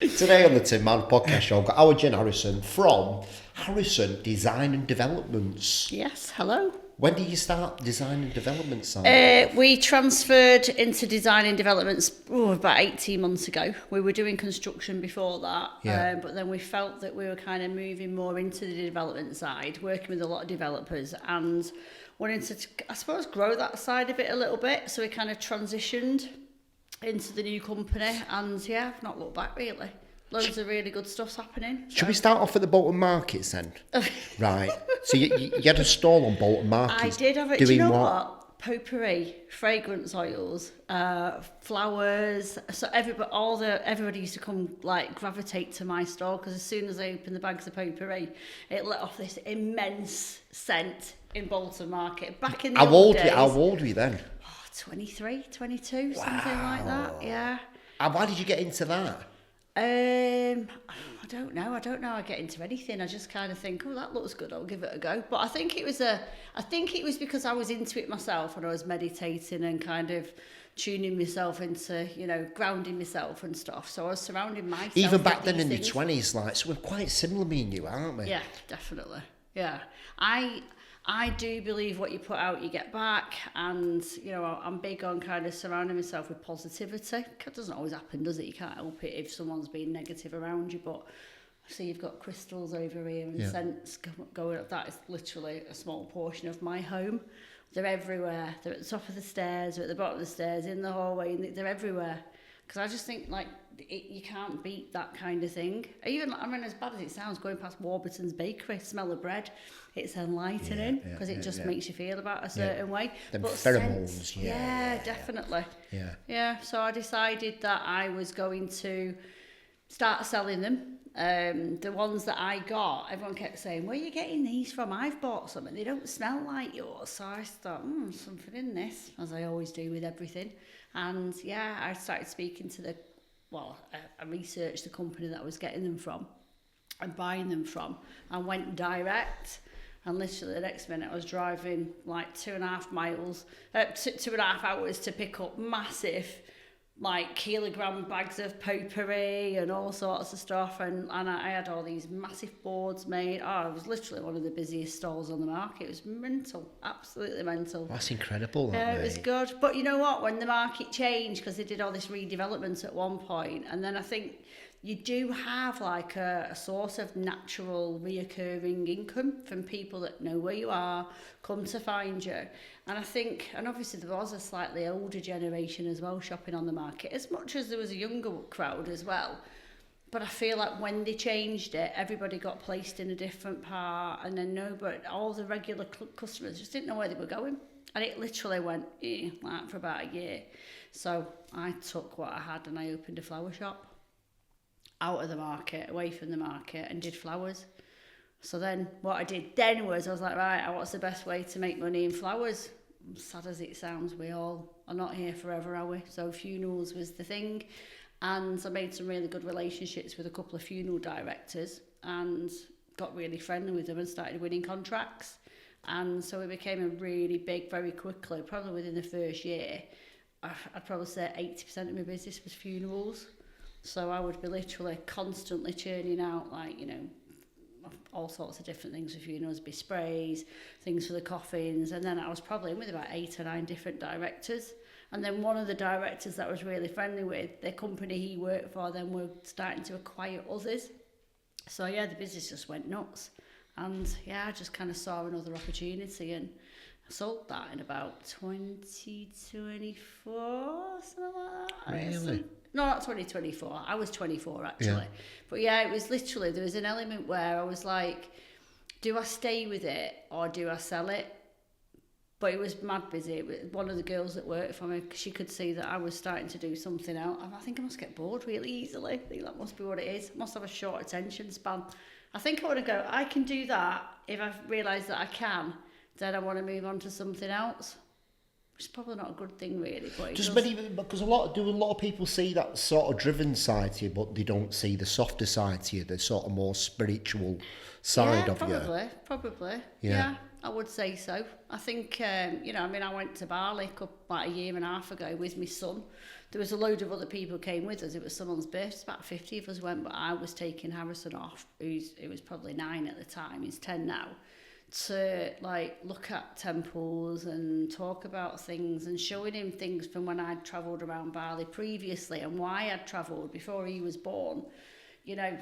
Today on the Tim Marner podcast show, I've got our Jen Harrison from Harrison Design and Developments. Yes, hello. When did you start design and development side? We transferred into design and developments about 18 months ago. We were doing construction before that, but then we felt that we were kind of moving more into the development side, working with a lot of developers and wanting to, I suppose, grow that side of it a little bit. So we kind of transitioned into the new company and yeah, I've not looked back really. Loads of really good stuff's happening. Should we start off at the Bolton Markets then? Right. So you had a stall on Bolton Markets. I did have it. Do you know what? Potpourri, fragrance oils, flowers. So everybody used to come gravitate to my store because as soon as I opened the bags of potpourri, it let off this immense scent in Bolton Market. Back in the old days. How old were you then? 23, 22, something like that. Yeah. And why did you get into that? I don't know. I get into anything. I just kind of think, oh, that looks good. I'll give it a go. But I think it was because I was into it myself and I was meditating and kind of tuning myself into, grounding myself and stuff. So I was surrounding myself. Even back then in your 20s, so we're quite similar, me and you, aren't we? Yeah, definitely. Yeah. I do believe what you put out, you get back. And, I'm big on kind of surrounding myself with positivity. It doesn't always happen, does it? You can't help it if someone's being negative around you. But I see you've got crystals over here and scents going up. That is literally a small portion of my home. They're everywhere. They're at the top of the stairs, they're at the bottom of the stairs, in the hallway. They're everywhere. Because I just think, you can't beat that kind of thing. Even, as bad as it sounds, going past Warburton's Bakery, smell of bread, it's enlightening because it just makes you feel about a certain way. The but pheromones, scents, definitely. Yeah, so I decided that I was going to start selling them. The ones that I got, everyone kept saying, where are you getting these from? I've bought some and they don't smell like yours. So I thought, something in this, as I always do with everything. And I started speaking to I researched the company that I was getting them from and buying them from and went direct. And literally the next minute I was driving 2.5 hours to pick up massive kilogram bags of potpourri and all sorts of stuff. And I had all these massive boards made. Oh, it was literally one of the busiest stalls on the market. It was mental, absolutely mental. That's incredible. It was good. But you know what? When the market changed, because they did all this redevelopment at one point, and then I think you do have a source of natural reoccurring income from people that know where you are, come to find you. And I think, and obviously there was a slightly older generation as well shopping on the market, as much as there was a younger crowd as well. But I feel like when they changed it, everybody got placed in a different part, and then all the regular customers just didn't know where they were going. And it literally went for about a year. So I took what I had and I opened a flower shop out of the market, away from the market, and did flowers. So then what I did then was I was like, right, what's the best way to make money in flowers? Sad as it sounds, we all are not here forever, are we? So funerals was the thing. And I made some really good relationships with a couple of funeral directors and got really friendly with them and started winning contracts. And so it became a really big, very quickly, probably within the first year, I'd probably say 80% of my business was funerals. So I would be literally constantly churning out all sorts of different things for funerals, be sprays, things for the coffins, and then I was probably in with about 8 or 9 different directors. And then one of the directors that I was really friendly with, the company he worked for, then were starting to acquire others. So the business just went nuts. And I just kind of saw another opportunity and sold that in about 2024, something like that. Really? No, not 2024. I was 24 actually. Yeah. But it was literally, there was an element where I was like, do I stay with it or do I sell it? But it was mad busy. One of the girls that worked for me, she could see that I was starting to do something else. I think I must get bored really easily. I think that must be what it is. I must have a short attention span. I think I want to go, I can do that. If I realise that I can, then I want to move on to something else. Which is probably not a good thing, really. But because a lot of people see that sort of driven side to you, but they don't see the softer side to you, the sort of more spiritual side of you. Probably. Yeah, I would say so. I think, I went to Bali a year and a half ago with my son there was a load of other people came with us. It was someone's birthday, about 50 of us went, but I was taking Harrison off, it was probably 9 at the time, he's 10 now, to like look at temples and talk about things and showing him things from when I'd travelled around Bali previously and why I'd travelled before he was born, you know,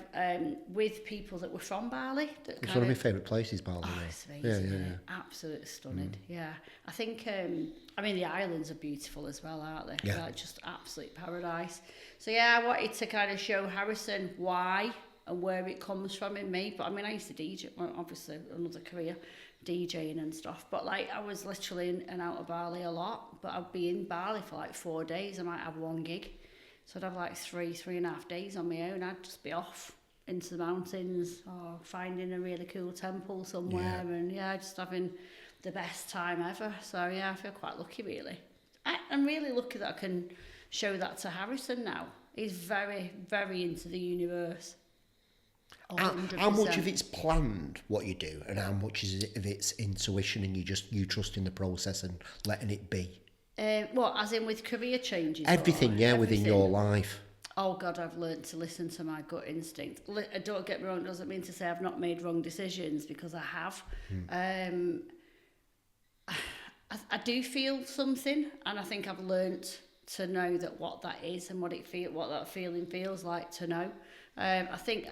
with people that were from Bali. That It's one of my favourite places, Bali. Oh, it's amazing, yeah. Absolutely stunning, yeah. I think, I mean, the islands are beautiful as well, aren't they? Yeah. They're just absolute paradise. So yeah, I wanted to kind of show Harrison why and where it comes from in me. But I mean, I used to DJ, well, obviously another career, DJing and stuff. But like, I was literally in and out of Bali a lot. But I'd be in Bali for like 4 days. I might have one gig. So I'd have like 3.5 days on my own. I'd just be off into the mountains or finding a really cool temple somewhere. Yeah. And yeah, just having the best time ever. So yeah, I feel quite lucky really. I'm really lucky that I can show that to Harrison now. He's very, very into the universe. How much of it's planned what you do, and how much is it of it's intuition and you trust in the process and letting it be? What, as in with career changes? Everything, everything? within your life. Oh God, I've learned to listen to my gut instinct. Don't get me wrong, it doesn't mean to say I've not made wrong decisions, because I have. I do feel something, and I think I've learnt to know that what that is and what that feeling feels like to know. I think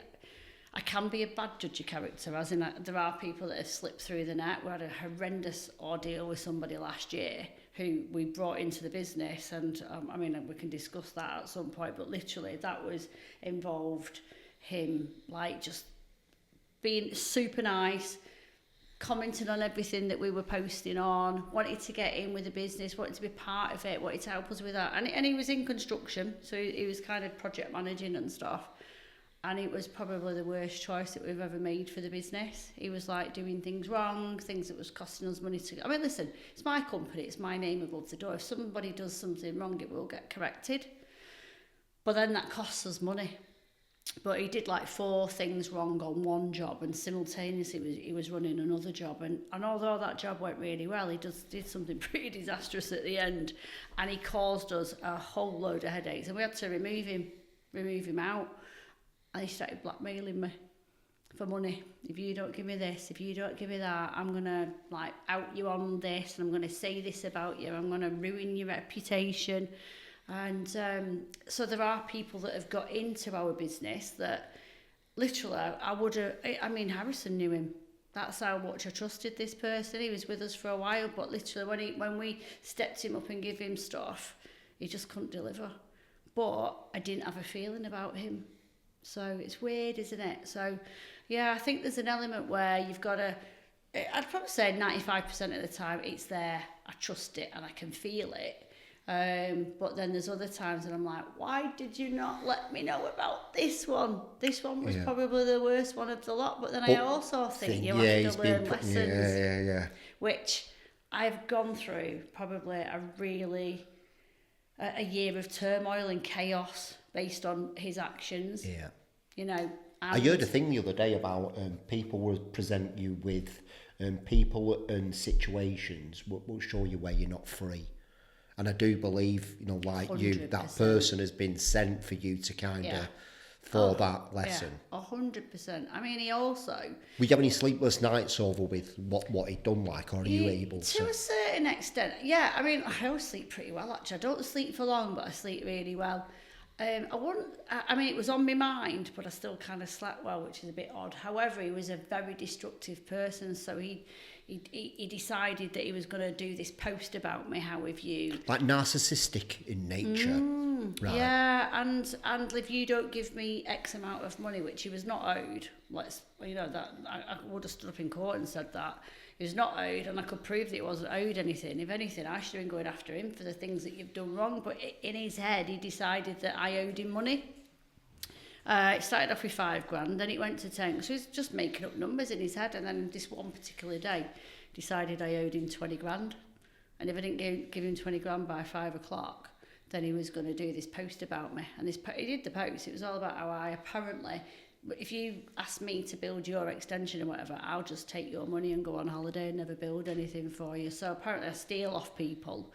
I can be a bad judge of character, as in there are people that have slipped through the net. We had a horrendous ordeal with somebody last year who we brought into the business, and I mean, we can discuss that at some point, but literally that was involved him like just being super nice, commenting on everything that we were posting on, wanted to get in with the business, wanted to be part of it, wanted to help us with that, and he was in construction, so he was kind of project managing and stuff. And it was probably the worst choice that we've ever made for the business. He was like doing things wrong, things that was costing us money to... I mean, listen, it's my company, it's my name above the door. If somebody does something wrong, it will get corrected. But then that costs us money. But he did like 4 things wrong on one job, and simultaneously he was running another job. And although that job went really well, he did something pretty disastrous at the end. And he caused us a whole load of headaches. And we had to remove him out. And he started blackmailing me for money. If you don't give me this, if you don't give me that, I'm going to like out you on this, and I'm going to say this about you. I'm going to ruin your reputation. And so there are people that have got into our business that literally I mean, Harrison knew him. That's how much I trusted this person. He was with us for a while, but literally when we stepped him up and gave him stuff, he just couldn't deliver. But I didn't have a feeling about him. So it's weird, isn't it? So, yeah, I think there's an element where you've got to... I'd probably say 95% of the time it's there. I trust it and I can feel it. But then there's other times that I'm like, why did you not let me know about this one? This one was probably the worst one of the lot. But then I also think you have to learn lessons. Which I've gone through probably a year of turmoil and chaos based on his actions. Yeah. You know. I heard a thing the other day about people will present you with people and situations will show you where you're not free. And I do believe, you know, like 100%. You, that person has been sent for you to kind of, for that lesson. Yeah, 100%. I mean, he also... Were you have any sleepless nights over with what he'd done, like, or are you able to... To a certain extent, yeah. I mean, I always sleep pretty well, actually. I don't sleep for long, but I sleep really well. I mean, it was on my mind, but I still kind of slept well, which is a bit odd. However, he was a very destructive person, so he decided that he was going to do this post about me, how have you... Like narcissistic in nature. Right. Yeah, and if you don't give me X amount of money, which he was not owed, that I would have stood up in court and said that. He was not owed, and I could prove that he wasn't owed anything. If anything, I should have been going after him for the things that you've done wrong. But in his head, he decided that I owed him money. It started off with $5,000, then it went to 10. So he's just making up numbers in his head. And then this one particular day, decided I owed him 20 grand. And if I didn't give him 20 grand by 5 o'clock, then he was going to do this post about me. And he did the post. It was all about how I apparently... If you ask me to build your extension or whatever, I'll just take your money and go on holiday and never build anything for you. So apparently I steal off people.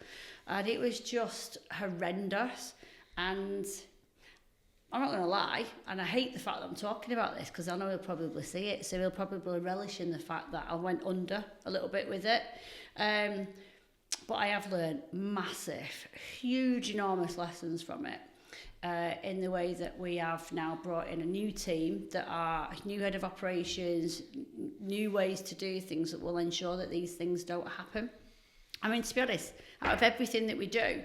And it was just horrendous. And I'm not going to lie, and I hate the fact that I'm talking about this because I know he'll probably see it, so he'll probably relish in the fact that I went under a little bit with it. But I have learned massive, huge, enormous lessons from it. In the way that we have now brought in a new team that are new head of operations, new ways to do things that will ensure that these things don't happen. I mean, to be honest, out of everything that we do,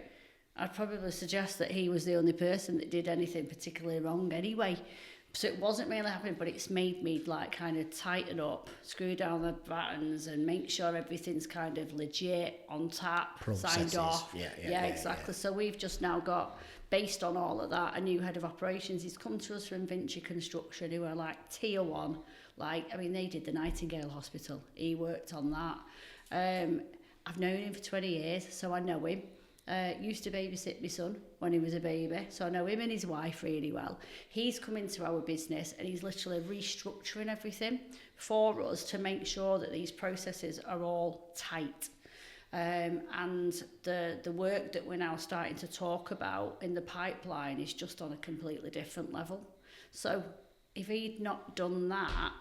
I'd probably suggest that he was the only person that did anything particularly wrong anyway. So it wasn't really happening, but it's made me like kind of tighten up, screw down the buttons and make sure everything's kind of legit, on tap, signed off. Yeah, exactly. So we've just now got, based on all of that, a new head of operations. He's come to us from Vinci Construction, who are like tier one. Like, I mean, they did the Nightingale Hospital. He worked on that. I've known him for 20 years, so I know him. Used to babysit my son when he was a baby, so I know him and his wife really well. He's come into our business and he's literally restructuring everything for us to make sure that these processes are all tight. And the work that we're now starting to talk about in the pipeline is just on a completely different level. So if he'd not done that,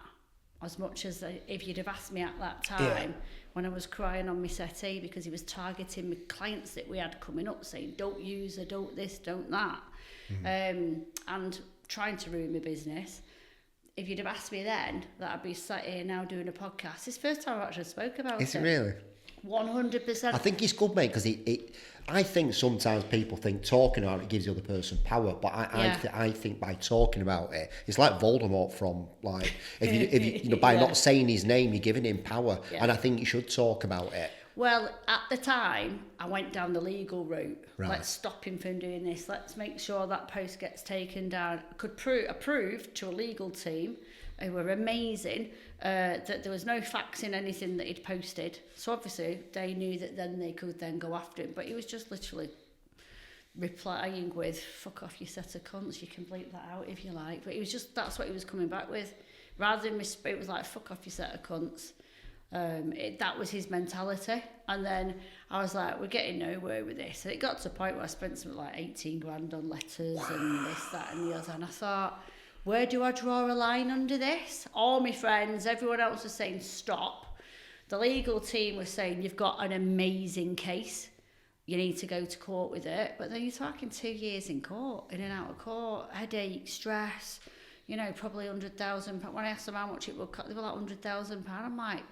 as much as if you'd have asked me at that time, when I was crying on my settee because he was targeting my clients that we had coming up, saying, don't use her, don't this, don't that, and trying to ruin my business. If you'd have asked me then, that I'd be sat here now doing a podcast. It's the first time I've actually spoke about it. Is it really? 100%. I think it's good, mate, because I think sometimes people think talking about it gives the other person power, but I think by talking about it, it's like Voldemort from, like, if you by not saying his name, you're giving him power, and I think you should talk about it. Well, at the time, I went down the legal route. Right. Let's stop him from doing this. Let's make sure that post gets taken down. I could approve to a legal team who were amazing, that there was no facts in anything that he'd posted. So obviously they knew that then they could then go after him. But he was just literally replying with, fuck off, you set of cunts, you can bleep that out if you like. But he was just, that's what he was coming back with. Rather than it was like, fuck off, you set of cunts. That was his mentality. And then I was like, we're getting nowhere with this. And it got to a point where I spent something like 18 grand on letters and this, that and the other. And I thought, where do I draw a line under this? All my friends, everyone else was saying stop. The legal team was saying you've got an amazing case. You need to go to court with it. But then you're talking 2 years in court, in and out of court, headache, stress, you know, probably £100,000. When I asked them how much it would cost, they were like £100,000. I'm like,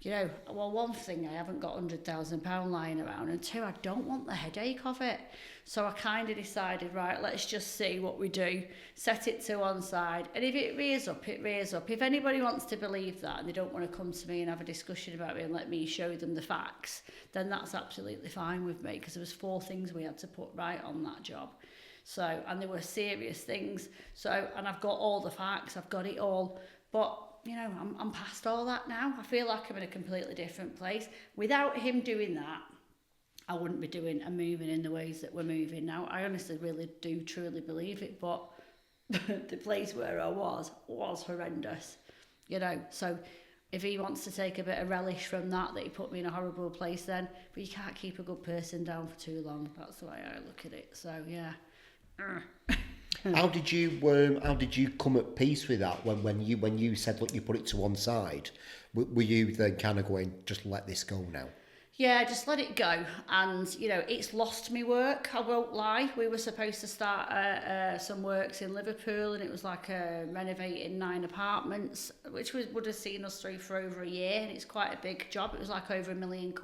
you know, well, one thing, I haven't got £100,000 lying around, and two, I don't want the headache of it. So I kind of decided, right, let's just see what we do, set it to one side, and if it rears up, it rears up. If anybody wants to believe that and they don't want to come to me and have a discussion about it and let me show them the facts, then that's absolutely fine with me, because there was 4 things we had to put right on that job. So, and there were serious things. So, and I've got all the facts, I've got it all, but you know, I'm past all that now. I feel like I'm in a completely different place. Without him doing that, I wouldn't be doing and moving in the ways that we're moving now. I honestly really do truly believe it, but the place where I was horrendous, you know. So if he wants to take a bit of relish from that he put me in a horrible place then, but you can't keep a good person down for too long. That's the way I look at it. So yeah. How did you come at peace with that when you said, look, you put it to one side? Were you then kind of going, just let this go now? Yeah, just let it go. And, you know, it's lost me work, I won't lie. We were supposed to start some works in Liverpool, and it was like renovating 9 apartments, which would have seen us through for over a year, and it's quite a big job. It was like over £1 million,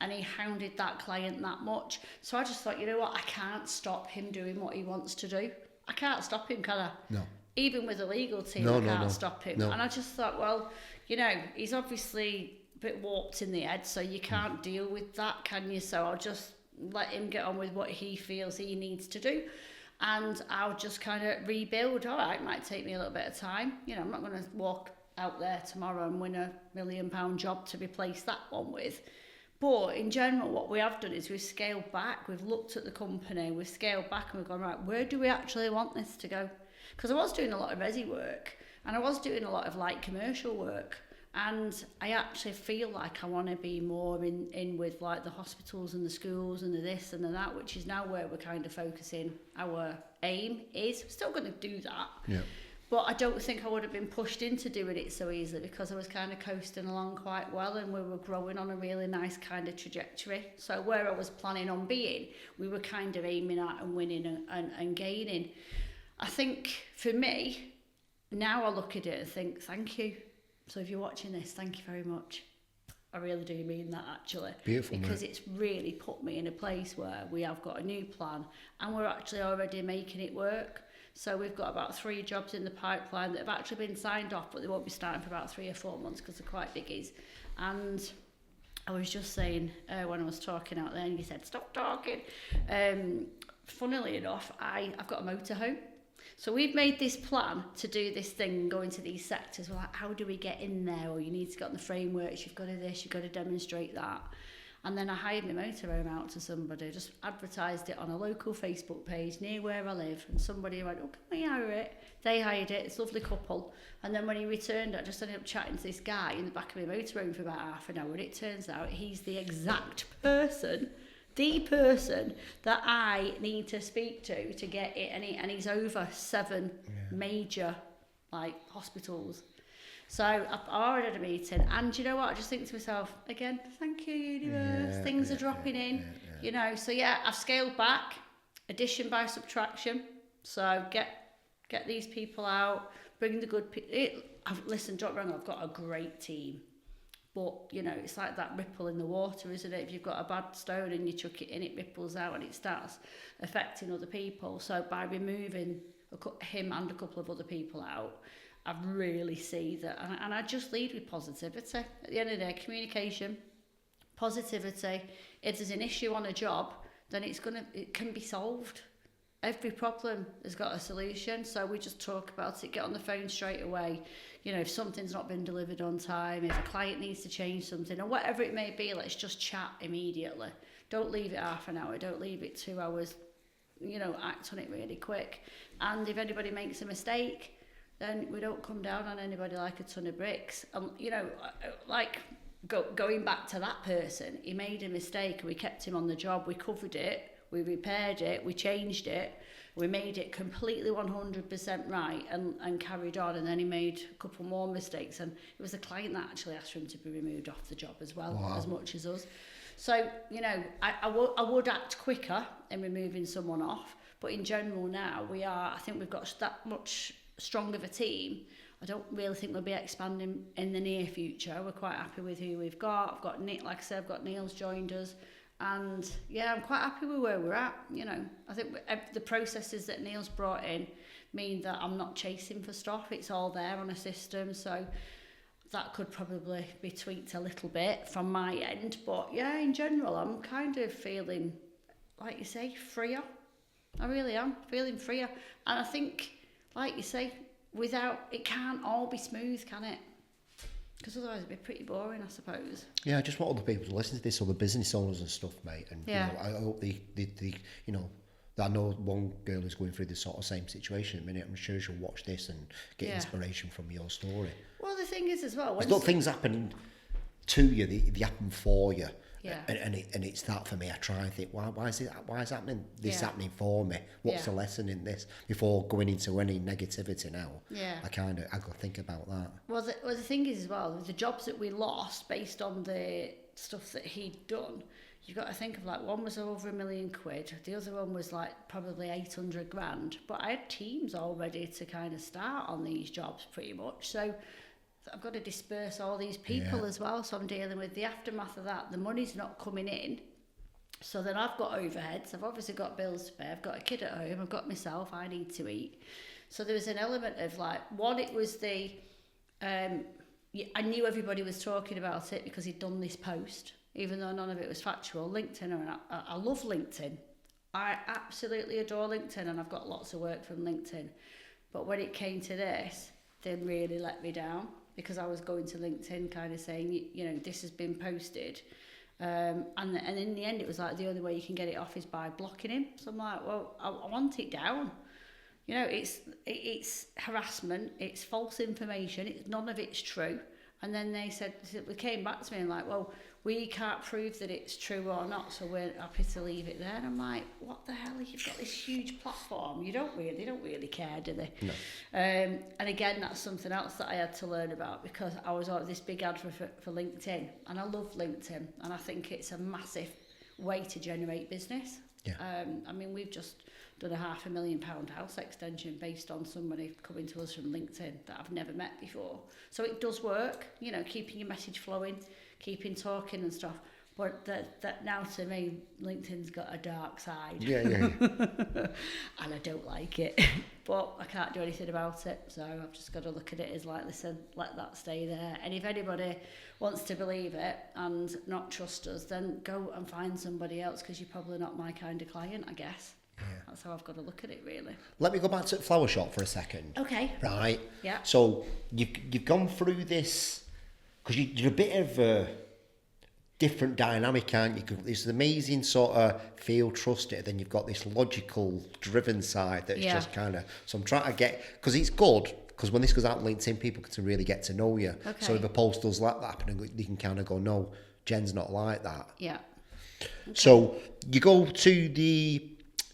and he hounded that client that much. So I just thought, you know what, I can't stop him doing what he wants to do. I can't stop him, can I? No. Even with a legal team, I can't stop him. No. And I just thought, well, you know, he's obviously a bit warped in the head, so you can't deal with that, can you? So I'll just let him get on with what he feels he needs to do, and I'll just kind of rebuild. All right, it might take me a little bit of time. You know, I'm not going to walk out there tomorrow and win £1 million job to replace that one with. But in general, what we have done is we've scaled back. We've looked at the company, we've scaled back, and we've gone, right, where do we actually want this to go? Because I was doing a lot of resi work, and I was doing a lot of light commercial work, And I actually feel like I want to be more in with like the hospitals and the schools and the this and the that, which is now where we're kind of focusing. Our aim is still going to do that. Yeah. But I don't think I would have been pushed into doing it so easily, because I was kind of coasting along quite well and we were growing on a really nice kind of trajectory. So where I was planning on being, we were kind of aiming at and winning and gaining. I think for me, now I look at it and think, thank you. So if you're watching this, thank you very much. I really do mean that, actually. Beautiful, because mate. it's really put me in a place where we have got a new plan and we're actually already making it work. So we've got about 3 jobs in the pipeline that have actually been signed off, but they won't be starting for about 3 or 4 months because they're quite biggies. And I was just saying when I was talking out there, and you said, stop talking. Funnily enough, I've got a motorhome. So we've made this plan to do this thing, go into these sectors. We're like, how do we get in there? Or you need to get on the frameworks, you've got to this, you've got to demonstrate that. And then I hired my motorhome out to somebody, just advertised it on a local Facebook page near where I live. And somebody went, oh, can we hire it? They hired it, it's a lovely couple. And then when he returned, I just ended up chatting to this guy in the back of my motorhome for about half an hour. And it turns out he's the exact person, the person that I need to speak to get it. And he's over 7 major hospitals. So I've already had a meeting, and you know what? I just think to myself, again, thank you, universe. Things are dropping in, you know. So yeah, I've scaled back, addition by subtraction. So get these people out, bring the good people. Listen, don't get me wrong, I've got a great team, but you know, it's like that ripple in the water, isn't it? If you've got a bad stone and you chuck it in, it ripples out and it starts affecting other people. So by removing him and a couple of other people out, I really see that, and I just lead with positivity. At the end of the day, communication, positivity. If there's an issue on a job, then it can be solved. Every problem has got a solution, so we just talk about it, get on the phone straight away. You know, if something's not been delivered on time, if a client needs to change something, or whatever it may be, let's just chat immediately. Don't leave it half an hour, don't leave it 2 hours, you know, act on it really quick. And if anybody makes a mistake, then we don't come down on anybody like a ton of bricks. You know, going back to that person, he made a mistake and we kept him on the job, we covered it, we repaired it, we changed it, we made it completely 100% right and carried on. And then he made a couple more mistakes, and it was the client that actually asked for him to be removed off the job as well. Wow. As much as us. So, you know, I would act quicker in removing someone off, but in general now I think we've got that much strong of a team. I don't really think we'll be expanding in the near future. We're quite happy with who we've got. I've got Nick, like I said, I've got Neil's joined us, and yeah, I'm quite happy with where we're at. You know, I think the processes that Neil's brought in mean that I'm not chasing for stuff. It's all there on a system, so that could probably be tweaked a little bit from my end. But yeah, in general, I'm kind of feeling, like you say, freer. I really am feeling freer, and I think, like you say, it can't all be smooth, can it? Because otherwise it'd be pretty boring, I suppose. Yeah, I just want other people to listen to this, other business owners and stuff, mate. And you know, I hope they, you know, I know one girl is going through the sort of same situation at the minute. I'm sure she'll watch this and get inspiration from your story. Well, the thing is as well, there's not things happening to you; they happen for you. Yeah. And it's that for me. I try and think, why is happening? This happening for me? What's the lesson in this? Before going into any negativity now, I got to think about that. Well, the thing is as well, the jobs that we lost based on the stuff that he'd done, you've got to think of, like, one was over £1 million, the other one was like probably 800 grand. But I had teams all ready to kind of start on these jobs pretty much. So I've got to disperse all these people as well, so I'm dealing with the aftermath of that. The money's not coming in, so then I've got overheads. I've obviously got bills to pay. I've got a kid at home. I've got myself. I need to eat. So there was an element of, like, one, it was the I knew everybody was talking about it because he'd done this post, even though none of it was factual. LinkedIn, I love LinkedIn. I absolutely adore LinkedIn, and I've got lots of work from LinkedIn. But when it came to this, they really let me down, because I was going to LinkedIn kind of saying, you know, this has been posted. And in the end, it was like the only way you can get it off is by blocking him. So I'm like, well, I want it down. You know, it's harassment, it's false information, none of it's true. And then they came back to me and like, well, we can't prove that it's true or not, so we're happy to leave it there. And I'm like, what the hell? You've got this huge platform. They don't really care, do they? No. And again, that's something else that I had to learn about, because I was on this big advert for LinkedIn, and I love LinkedIn, and I think it's a massive way to generate business. Yeah. I mean, we've just done a £500,000 house extension based on somebody coming to us from LinkedIn that I've never met before. So it does work, you know, keeping your message flowing, keeping talking and stuff. But that now, to me, LinkedIn's got a dark side. Yeah. And I don't like it. But I can't do anything about it. So I've just got to look at it as like, listen, let that stay there. And if anybody wants to believe it and not trust us, then go and find somebody else, because you're probably not my kind of client, I guess. Yeah. That's how I've got to look at it, really. Let me go back to the flower shop for a second. Okay. Right. Yeah. So you've gone through this, because you're a bit of a different dynamic, aren't you? There's an amazing sort of feel, trust it, then you've got this logical, driven side that's just kind of. So I'm trying to get, because it's good, because when this goes out on LinkedIn, people can really get to know you. Okay. So if a post does like that happen, you can kind of go, no, Jen's not like that. Yeah. Okay. So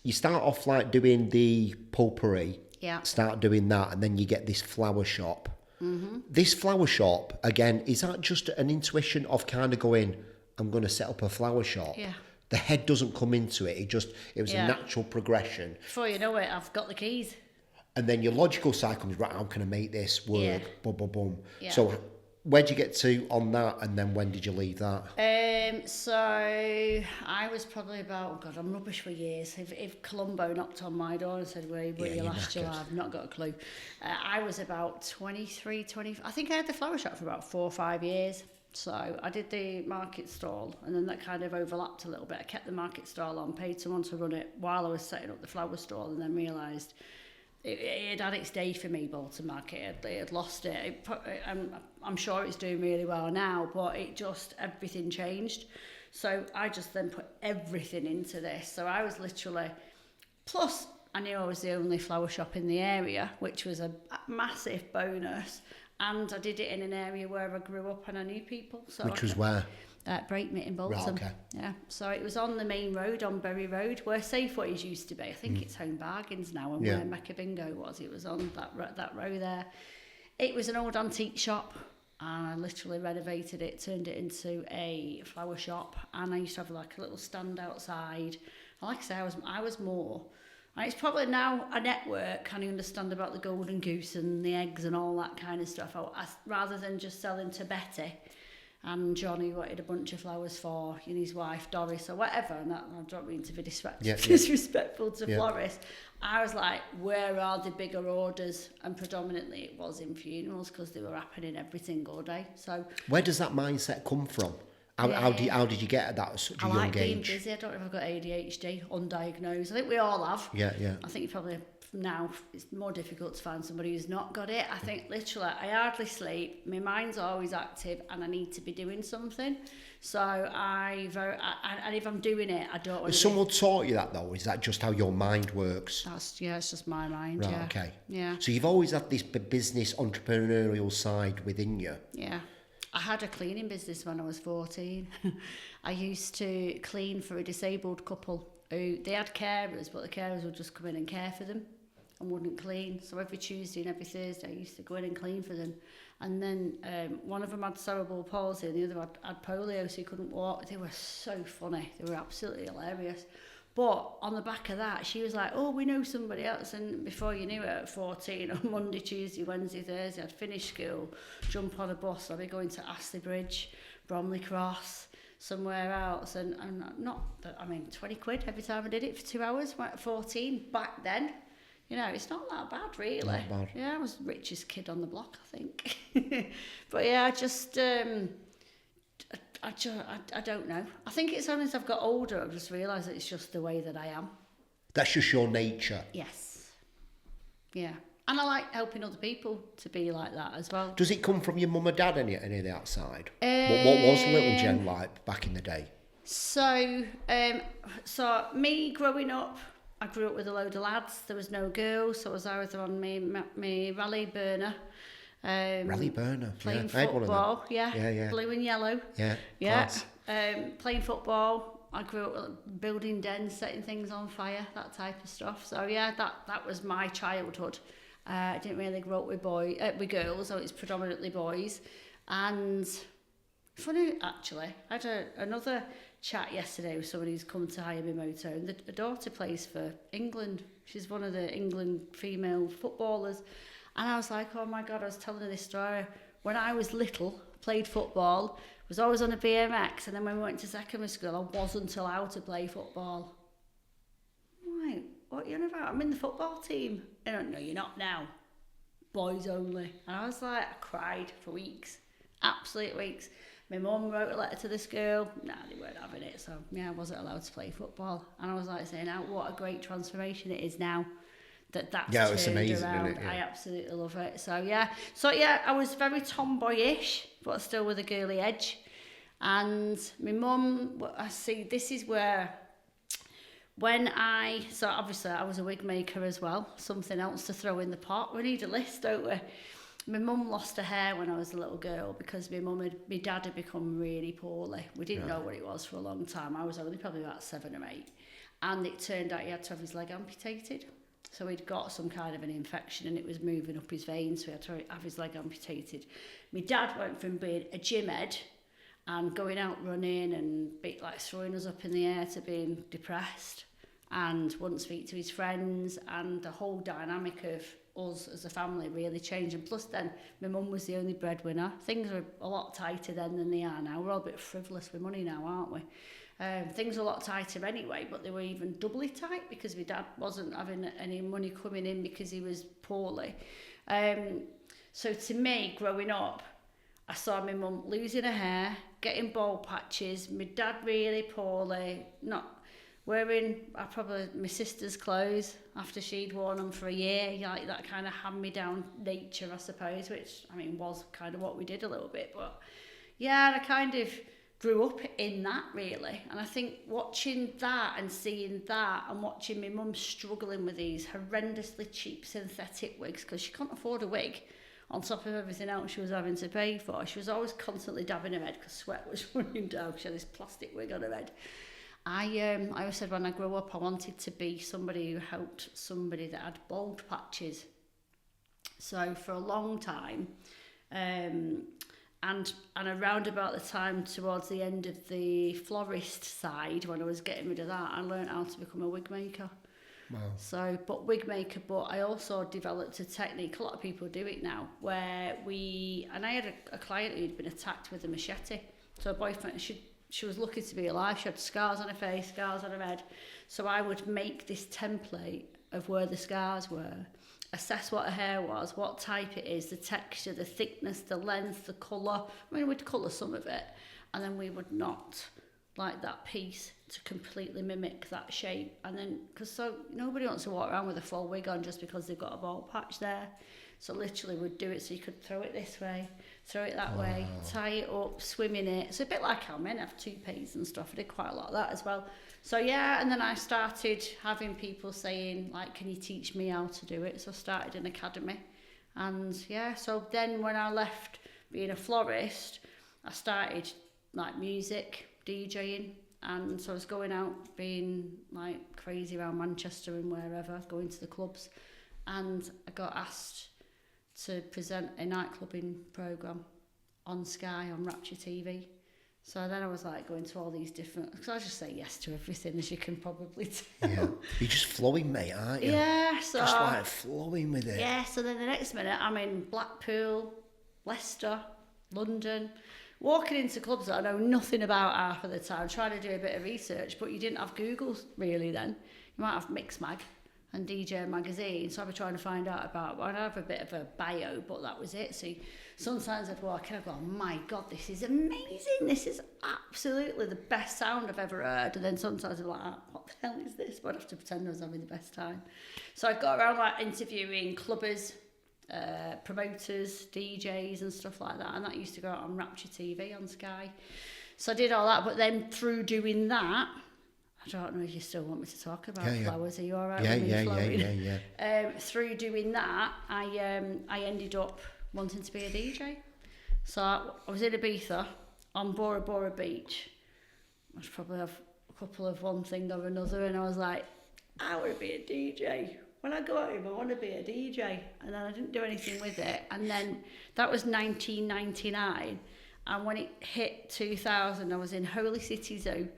you start off like doing the potpourri. Yeah. Start doing that, and then you get this flower shop. Mm-hmm. This flower shop, again, is that just an intuition of kind of going, I'm going to set up a flower shop? Yeah. The head doesn't come into it. It was a natural progression. Before you know it, I've got the keys. And then your logical side comes, right, how can I make this work? Yeah. Boom, boom, boom. Yeah. So where'd you get to on that, and then when did you leave that? So I was probably about, oh God, I'm rubbish for years. If Columbo knocked on my door and said, were you last year? I've not got a clue. I was about 23, 20. I think I had the flower shop for about 4 or 5 years. So I did the market stall, and then that kind of overlapped a little bit. I kept the market stall on, paid someone to run it while I was setting up the flower stall, and then realised it had its day for me, Bolton Market. It had lost it. I'm sure it's doing really well now, but everything changed. So I just then put everything into this. So I was literally, plus I knew I was the only flower shop in the area, which was a massive bonus. And I did it in an area where I grew up and I knew people. So which was where? Breakmit in Bolton. Right, okay. Yeah, so it was on the main road, on Bury Road, where Safeways used to be. I think it's Home Bargains now, and where Mecca Bingo was. It was on that row there. It was an old antique shop, and I literally renovated it, turned it into a flower shop, and I used to have like a little stand outside. And like I say, I was more. And it's probably now a network, kind of understand about the golden goose and the eggs and all that kind of stuff. Rather than just selling to Betty and Johnny wanted a bunch of flowers for his wife Doris or whatever, and that, I don't mean to be disrespectful to florists. I was like, where are the bigger orders? And predominantly it was in funerals, because they were happening every single day. So where does that mindset come from? How did you get at that at such a young age? I like being busy. I don't know if I've got ADHD, undiagnosed. I think we all have. Yeah. I think probably now it's more difficult to find somebody who's not got it. I think literally I hardly sleep. My mind's always active, and I need to be doing something. So and if I'm doing it, I don't want to. Someone taught you that though? Is that just how your mind works? It's just my mind. Right. Yeah. Okay. Yeah. So you've always had this business entrepreneurial side within you. Yeah. I had a cleaning business when I was 14. I used to clean for a disabled couple who, they had carers, but the carers would just come in and care for them and wouldn't clean. So every Tuesday and every Thursday I used to go in and clean for them. And then one of them had cerebral palsy and the other had polio, so he couldn't walk. They were so funny. They were absolutely hilarious. But on the back of that, she was like, oh, we know somebody else. And before you knew it, at 14, on Monday, Tuesday, Wednesday, Thursday, I'd finish school, jump on a bus, I'd be going to Astley Bridge, Bromley Cross, somewhere else. And not, that, I mean, 20 quid every time I did it for 2 hours, at 14, back then. You know, it's not that bad, really. Not bad. Yeah, I was the richest kid on the block, I think. But yeah, I just... I don't know. I think it's only as I've got older I've just realised that it's just the way that I am. That's just your nature? Yes. Yeah. And I like helping other people to be like that as well. Does it come from your mum or dad, any of that side? What was little Jen like back in the day? So me growing up, I grew up with a load of lads. There was no girls, so I was either on my rally burner Rally burner. Playing I had one of them. football, yeah, blue and yellow. Yeah. Playing football. I grew up building dens, setting things on fire, that type of stuff. So yeah, that was my childhood. I didn't really grow up with girls, so it's predominantly boys. And funny, actually, I had another chat yesterday with somebody who's come to hire my motor, and the daughter plays for England. She's one of the England female footballers. And I was like, oh my God, I was telling her this story. When I was little, played football, was always on a BMX, and then when we went to secondary school, I wasn't allowed to play football. Right, what are you on about? I'm in the football team. I don't know, you're not now. Boys only. And I was like, I cried for weeks. Absolute weeks. My mum wrote a letter to the school. Nah, they weren't having it. So, yeah, I wasn't allowed to play football. And I was like saying, oh, what a great transformation it is now. That's it's amazing, around. isn't it? Yeah. I absolutely love it. So, yeah, I was very tomboyish, but still with a girly edge. And my mum, this is where... So obviously I was a wig maker as well, something else to throw in the pot. We need a list, don't we? My mum lost her hair when I was a little girl because my dad had become really poorly. We didn't know what it was for a long time. I was only probably about 7 or 8. And it turned out he had to have his leg amputated. So he'd got some kind of an infection and it was moving up his veins, so he had to have his leg amputated. My dad went from being a gym head and going out running and throwing us up in the air to being depressed and wouldn't speak to his friends, and the whole dynamic of us as a family really changed. And plus then my mum was the only breadwinner. Things were a lot tighter then than they are now. We're all a bit frivolous with money now, aren't we? Things were a lot tighter anyway, but they were even doubly tight because my dad wasn't having any money coming in because he was poorly. So to me, growing up, I saw my mum losing her hair, getting bald patches, my dad really poorly, not wearing probably my sister's clothes after she'd worn them for a year, like that kind of hand-me-down nature, I suppose, which, I mean, was kind of what we did a little bit. But yeah, I kind of grew up in that, really. And I think watching that and seeing that and watching my mum struggling with these horrendously cheap synthetic wigs, because she couldn't afford a wig, on top of everything else she was having to pay for. She was always constantly dabbing her head because sweat was running down. She had this plastic wig on her head. I always said when I grew up I wanted to be somebody who helped somebody that had bald patches. So for a long time, and around about the time towards the end of the florist side, when I was getting rid of that, I learned how to become a wig maker. Wow. So, but I also developed a technique, a lot of people do it now, where I had a client who'd been attacked with a machete. So a boyfriend, she was lucky to be alive. She had scars on her face, scars on her head. So I would make this template of where the scars were, assess what her hair was, what type it is, the texture, the thickness, the length, the colour. I mean, we'd colour some of it, and then we would knot like that piece to completely mimic that shape. And then, nobody wants to walk around with a full wig on just because they've got a bald patch there. So literally we'd do it so you could throw it this way, throw it that way, tie it up, swim in it. So a bit like how men have toupees and stuff. I did quite a lot of that as well. So yeah, and then I started having people saying, like, can you teach me how to do it? So I started an academy. And yeah, so then when I left being a florist, I started like music, DJing. And so I was going out being like crazy around Manchester and wherever, going to the clubs. And I got asked to present a nightclubbing programme on Sky, on Rapture TV. So then I was like going to all these different... Because I just say yes to everything, as you can probably tell. Yeah. You're just flowing, mate, aren't you? Yeah, so... Just like flowing with it. Yeah, so then the next minute I'm in Blackpool, Leicester, London, walking into clubs that I know nothing about half of the time, trying to do a bit of research, but you didn't have Google really then. You might have Mixmag and DJ Magazine, so I'd be trying to find out about... I'd have a bit of a bio, but that was it. So sometimes I'd walk in and I'd go, oh my God, this is amazing. This is absolutely the best sound I've ever heard. And then sometimes I'd be like, what the hell is this? But I'd have to pretend I was having the best time. So I'd go around like interviewing clubbers, promoters, DJs and stuff like that. And that used to go out on Rapture TV on Sky. So I did all that, but then through doing that, I don't know if you still want me to talk about flowers. Are you all right with me flowing? Yeah. Through doing that, I ended up wanting to be a DJ. So I was in Ibiza on Bora Bora Beach. I was probably have a couple of one thing or another, and I was like, I want to be a DJ. When I go home, I want to be a DJ. And then I didn't do anything with it. And then that was 1999. And when it hit 2000, I was in Holy City Zoo,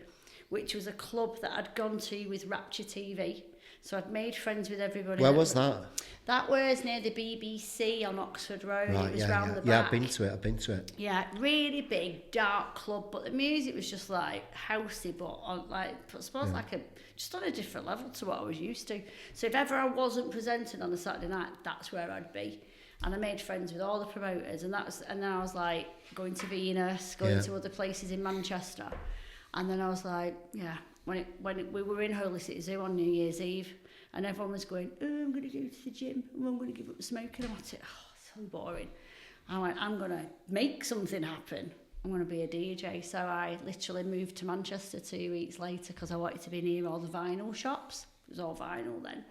which was a club that I'd gone to with Rapture TV. So I'd made friends with everybody. Where was that? That was near the BBC on Oxford Road. Right, it was yeah, round yeah. the back. Yeah, I've been to it. Yeah, really big, dark club, but the music was just like housey, but on like, I suppose like just on a different level to what I was used to. So if ever I wasn't presenting on a Saturday night, that's where I'd be. And I made friends with all the promoters, and then I was like going to Venus, going to other places in Manchester, and then I was like, when we were in Holy City Zoo on New Year's Eve, and everyone was going, oh, I'm going to go to the gym, I'm going to give up smoking. I'm like, so boring. I went, I'm going to make something happen. I'm going to be a DJ. So I literally moved to Manchester 2 weeks later because I wanted to be near all the vinyl shops. It was all vinyl then.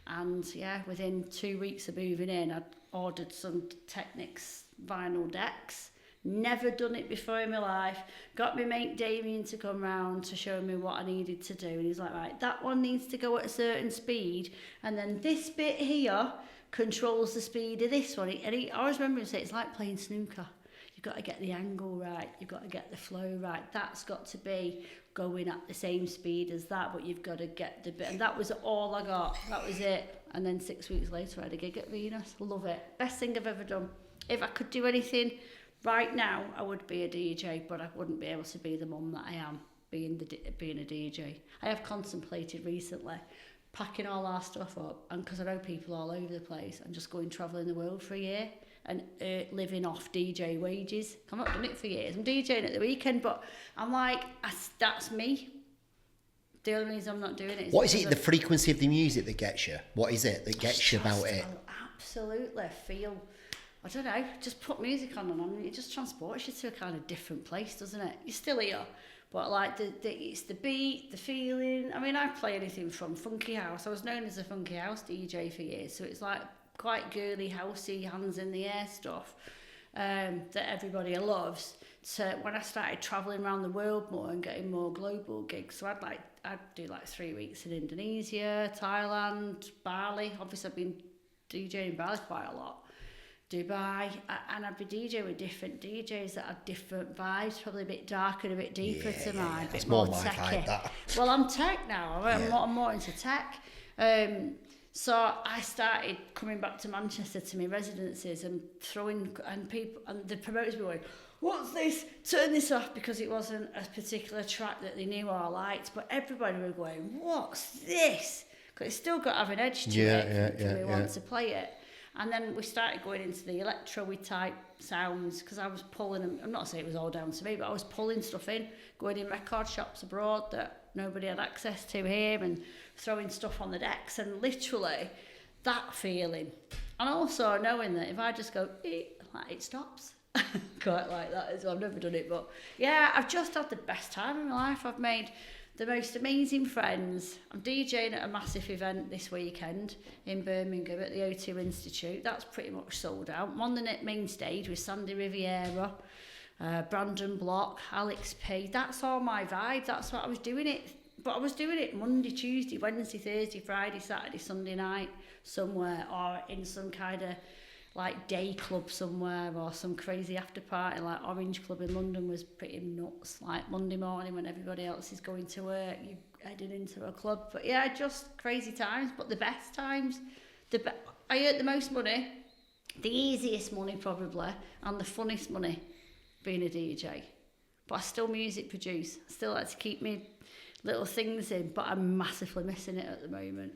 And within 2 weeks of moving in, I'd ordered some Technics vinyl decks. Never done it before in my life. Got my mate Damien to come round to show me what I needed to do. And he's like, right, that one needs to go at a certain speed. And then this bit here controls the speed of this one. And I always remember him saying, it's like playing snooker. You've got to get the angle right. You've got to get the flow right. That's got to be going at the same speed as that, but you've got to get the bit. And that was all I got. That was it. And then 6 weeks later, I had a gig at Venus. Love it. Best thing I've ever done. If I could do anything right now, I would be a DJ, but I wouldn't be able to be the mum that I am, being a DJ. I have contemplated recently packing all our stuff up, and because I know people all over the place, and just going travelling the world for a year and living off DJ wages. I've not done it for years. I'm DJing at the weekend, but I'm like, that's me. The only reason I'm not doing it is... What is it, the frequency of the music that gets you? What is it that gets you about it? Absolutely feel... I don't know, just put music on and it just transports you to a kind of different place, doesn't it? You're still here, but like it's the beat, the feeling. I mean, I play anything from funky house. I was known as a funky house DJ for years, so it's like quite girly, housey, hands in the air stuff that everybody loves. So when I started travelling around the world more and getting more global gigs, so I'd do like 3 weeks in Indonesia, Thailand, Bali. Obviously, I've been DJing in Bali quite a lot. Dubai, and I'd be DJing with different DJs that had different vibes, probably a bit darker and a bit deeper to mine, a bit more techy. Well, I'm tech now. I'm more into tech. So I started coming back to Manchester to my residencies and people and the promoters were going, what's this? Turn this off, because it wasn't a particular track that they knew or liked, but everybody were going, what's this? Because it's still got to have an edge to it for me want to play it. And then we started going into the electro-y type sounds, because I was pulling them. I'm not saying it was all down to me, but I was pulling stuff in, going in record shops abroad that nobody had access to here, and throwing stuff on the decks, and literally that feeling. And also knowing that if I just go, it stops. Quite like that as well. I've never done it, but yeah, I've just had the best time in my life. I've made the most amazing friends. I'm DJing at a massive event this weekend in Birmingham at the O2 Institute. That's pretty much sold out. I'm on the main stage with Sandy Riviera, Brandon Block, Alex P. That's all my vibe. That's what I was doing it. But I was doing it Monday, Tuesday, Wednesday, Thursday, Friday, Saturday, Sunday night somewhere, or in some kind of like day club somewhere, or some crazy after party like Orange Club in London was pretty nuts. Like Monday morning when everybody else is going to work, you heading into a club. But yeah, just crazy times, but the best times. I earned the most money, the easiest money probably, and the funnest money being a DJ. But I still music produce. I still like to keep me little things in, but I'm massively missing it at the moment.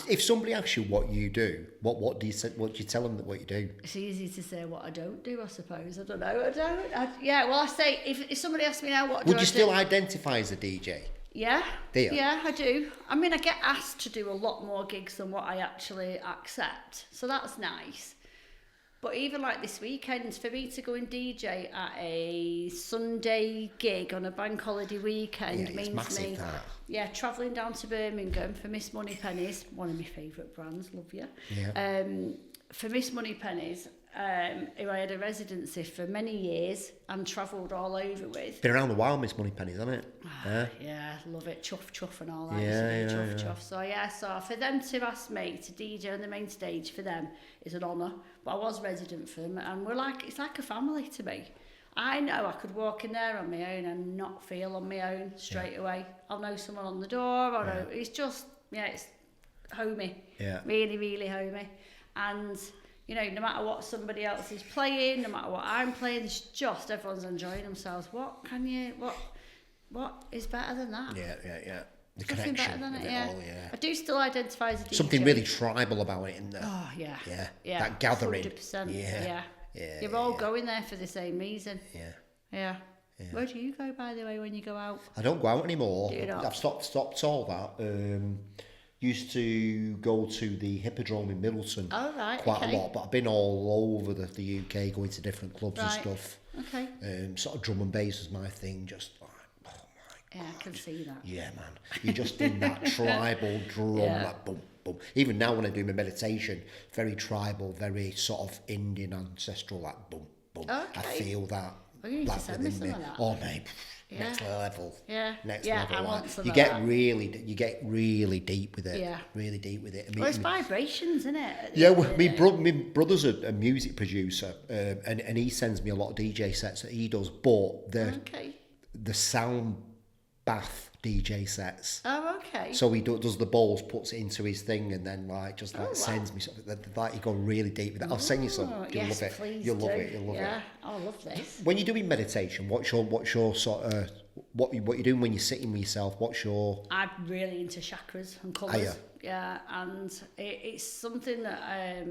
If somebody asks you what you do, what do you say? What do you tell them that what you do? It's easy to say what I don't do, I suppose. I don't know. I say if somebody asks me now what would you still identify as a DJ? Yeah. Do you? Yeah, I do. I mean, I get asked to do a lot more gigs than what I actually accept, so that's nice. But even like this weekend, for me to go and DJ at a Sunday gig on a bank holiday weekend means massive, me, travelling down to Birmingham for Miss Moneypenny's, one of my favourite brands, love you. Yeah. For Miss Moneypenny's, who I had a residency for many years and travelled all over with. Been around a while, Miss Moneypenny, hasn't it? Yeah, love it. Chuff and all that. Chuff. So for them to ask me to DJ on the main stage for them is an honour. But I was resident for them, and it's like a family to me. I know I could walk in there on my own and not feel on my own straight away. I'll know someone on the door. It's just, it's homey. Yeah. Really, really homey. And no matter what somebody else is playing, no matter what I'm playing, it's just everyone's enjoying themselves. What is better than that? Yeah. The Nothing connection better than of it, all, yeah. I do still identify as a DJ. Something really tribal about it, isn't there? Oh, yeah. Yeah. That gathering. 100%. Yeah. You're all going there for the same reason. Yeah. Where do you go, by the way, when you go out? I don't go out anymore. Do you not? I've stopped all that. Used to go to the Hippodrome in Middleton quite a lot, but I've been all over the UK, going to different clubs and stuff. Okay. Sort of drum and bass was my thing, just oh my God. Yeah, I can see that. Yeah, man. You're just in that tribal drum, like boom, boom. Even now when I do my meditation, very tribal, very sort of Indian ancestral, like boom, boom. Okay. I feel that. Oh, you need to send me some of that. Oh, mate. Next level. Next level. I want some you of get that. really deep with it. Yeah. Really deep with it. Well, it's vibrations, isn't it? Yeah, my brother's a music producer, and he sends me a lot of DJ sets that he does, but the sound bath DJ sets. Oh, okay. So he does the bowls, puts it into his thing, and then sends me something like you go really deep with it. I'll send you some. You'll love it. Please You'll love do. it. You'll love it. Yeah, I love this. When you're doing meditation, what's your sort of what you're doing when you're sitting with yourself? What's your? I'm really into chakras and colours. Yeah, and it's something that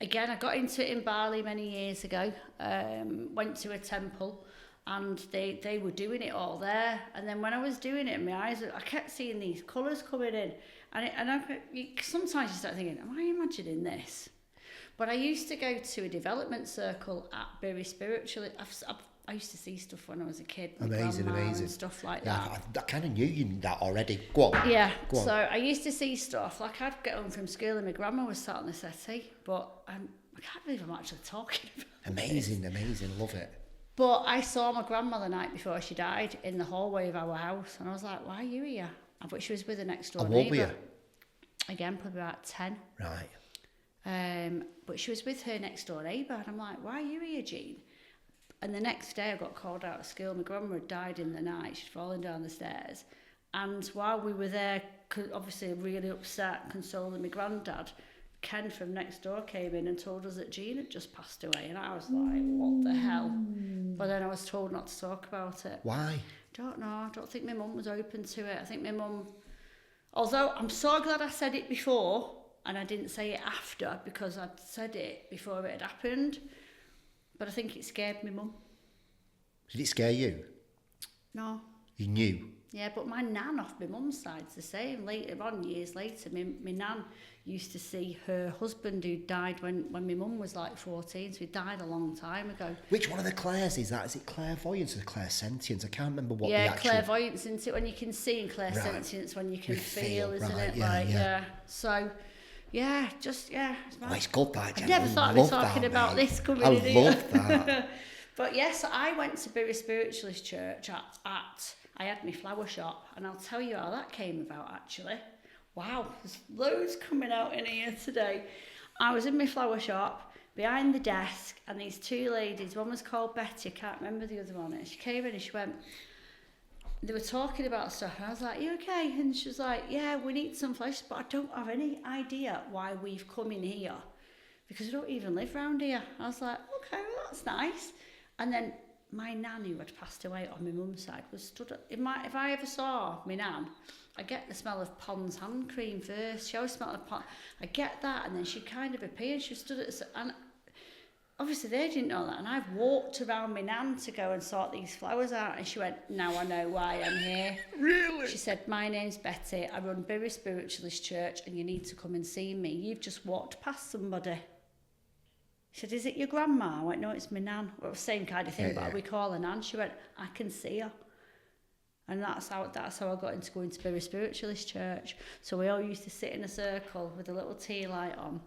again I got into it in Bali many years ago. Went to a temple. And they were doing it all there, and then when I was doing it, my eyes, I kept seeing these colours coming in, sometimes you start thinking, am I imagining this? But I used to go to a development circle at Bury Spiritual. I used to see stuff when I was a kid. Amazing. And stuff like that. I kind of knew you knew that already. Go on. Yeah. Go on. So I used to see stuff like I'd get home from school and my grandma was sat on the settee, but I can't believe I'm actually talking about Amazing. Love it. But I saw my grandma the night before she died in the hallway of our house, and I was like, why are you here? But she was with her next door neighbour. How old were you? Again, probably about 10. Right. But she was with her next door neighbour, and I'm like, why are you here, Jean? And the next day I got called out of school. My grandma had died in the night. She'd fallen down the stairs. And while we were there, obviously really upset, consoling my granddad, Ken from next door came in and told us that Jean had just passed away, and I was like, what the hell? But then I was told not to talk about it. Why? Don't know. I don't think my mum was open to it. I think my mum, although I'm so glad I said it before and I didn't say it after, because I'd said it before it had happened, but I think it scared my mum. Did it scare you? No. You knew? Yeah, but my nan off my mum's side's the same. Later on, years later, my nan used to see her husband who died when my mum was like 14, so he died a long time ago. Which one of the Claires is that? Is it clairvoyance or clairsentience? I can't remember what the actual... clairvoyance, isn't it? When you can see, and clairsentience when you can feel, isn't it? Yeah. So, it's good that. I've never thought of talking about this coming in here. I love that. But yes, I went to Bury Spiritualist Church I had my flower shop, and I'll tell you how that came about, actually. Wow, there's loads coming out in here today. I was in my flower shop, behind the desk, and these two ladies, one was called Betty, I can't remember the other one, and she came in and she went, they were talking about stuff, and I was like, you okay? And she was like, yeah, we need some flowers, but I don't have any idea why we've come in here, because we don't even live around here. I was like, okay, well, that's nice. And then my nan, who had passed away on my mum's side, was stood at, if I ever saw my nan, I get the smell of Pond's hand cream first. She always smelled of Pond. I get that, and then she kind of appeared. She stood at, and obviously they didn't know that. And I've walked around my nan to go and sort these flowers out, and she went, now I know why I'm here. Really? She said, my name's Betty. I run Bury Spiritualist Church, and you need to come and see me. You've just walked past somebody. She said, is it your grandma? I went, no, it's my nan. Well, same kind of thing, but we call her nan. She went, I can see her. And that's how I got into going to Bury Spiritualist Church. So we all used to sit in a circle with a little tea light on,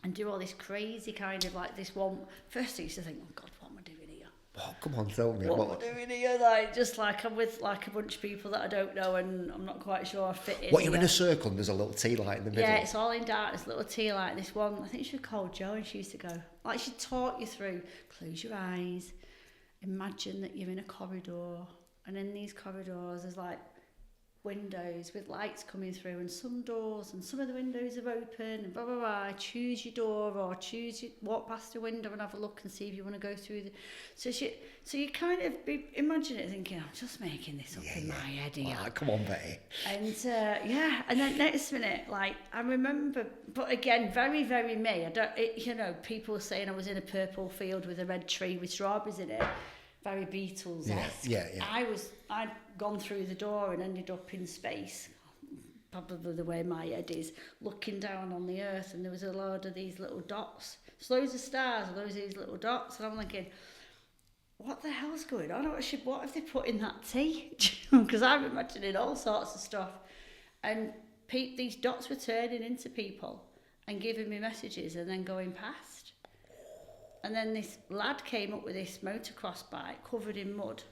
and do all this crazy kind of like this one. First I used to think, oh God, what am I doing here? Oh, come on, tell me. What am I doing here? Like, just like I'm with like a bunch of people that I don't know and I'm not quite sure I fit in. What, you're in a circle and there's a little tea light in the middle? Yeah, it's all in darkness, little tea light. This one, I think she was called Jo, and she used to go, like she'd talk you through, close your eyes, imagine that you're in a corridor, and in these corridors there's like windows with lights coming through, and some doors and some of the windows are open, and blah blah blah. Choose your door, or walk past a window and have a look and see if you want to go through the. So you kind of imagine it thinking, I'm just making this up in my head here. Oh, come on, Betty. And and then next minute, like I remember, but again, very very me. People saying I was in a purple field with a red tree with strawberries in it. Very Beatles-esque. Yeah. I'd gone through the door and ended up in space, probably the way my head is, looking down on the earth, and there was a load of these little dots. There's loads of stars and loads of these little dots, and I'm thinking, what the hell's going on? What have they put in that tea? Because I'm imagining all sorts of stuff. And these dots were turning into people and giving me messages and then going past. And then this lad came up with this motocross bike covered in mud.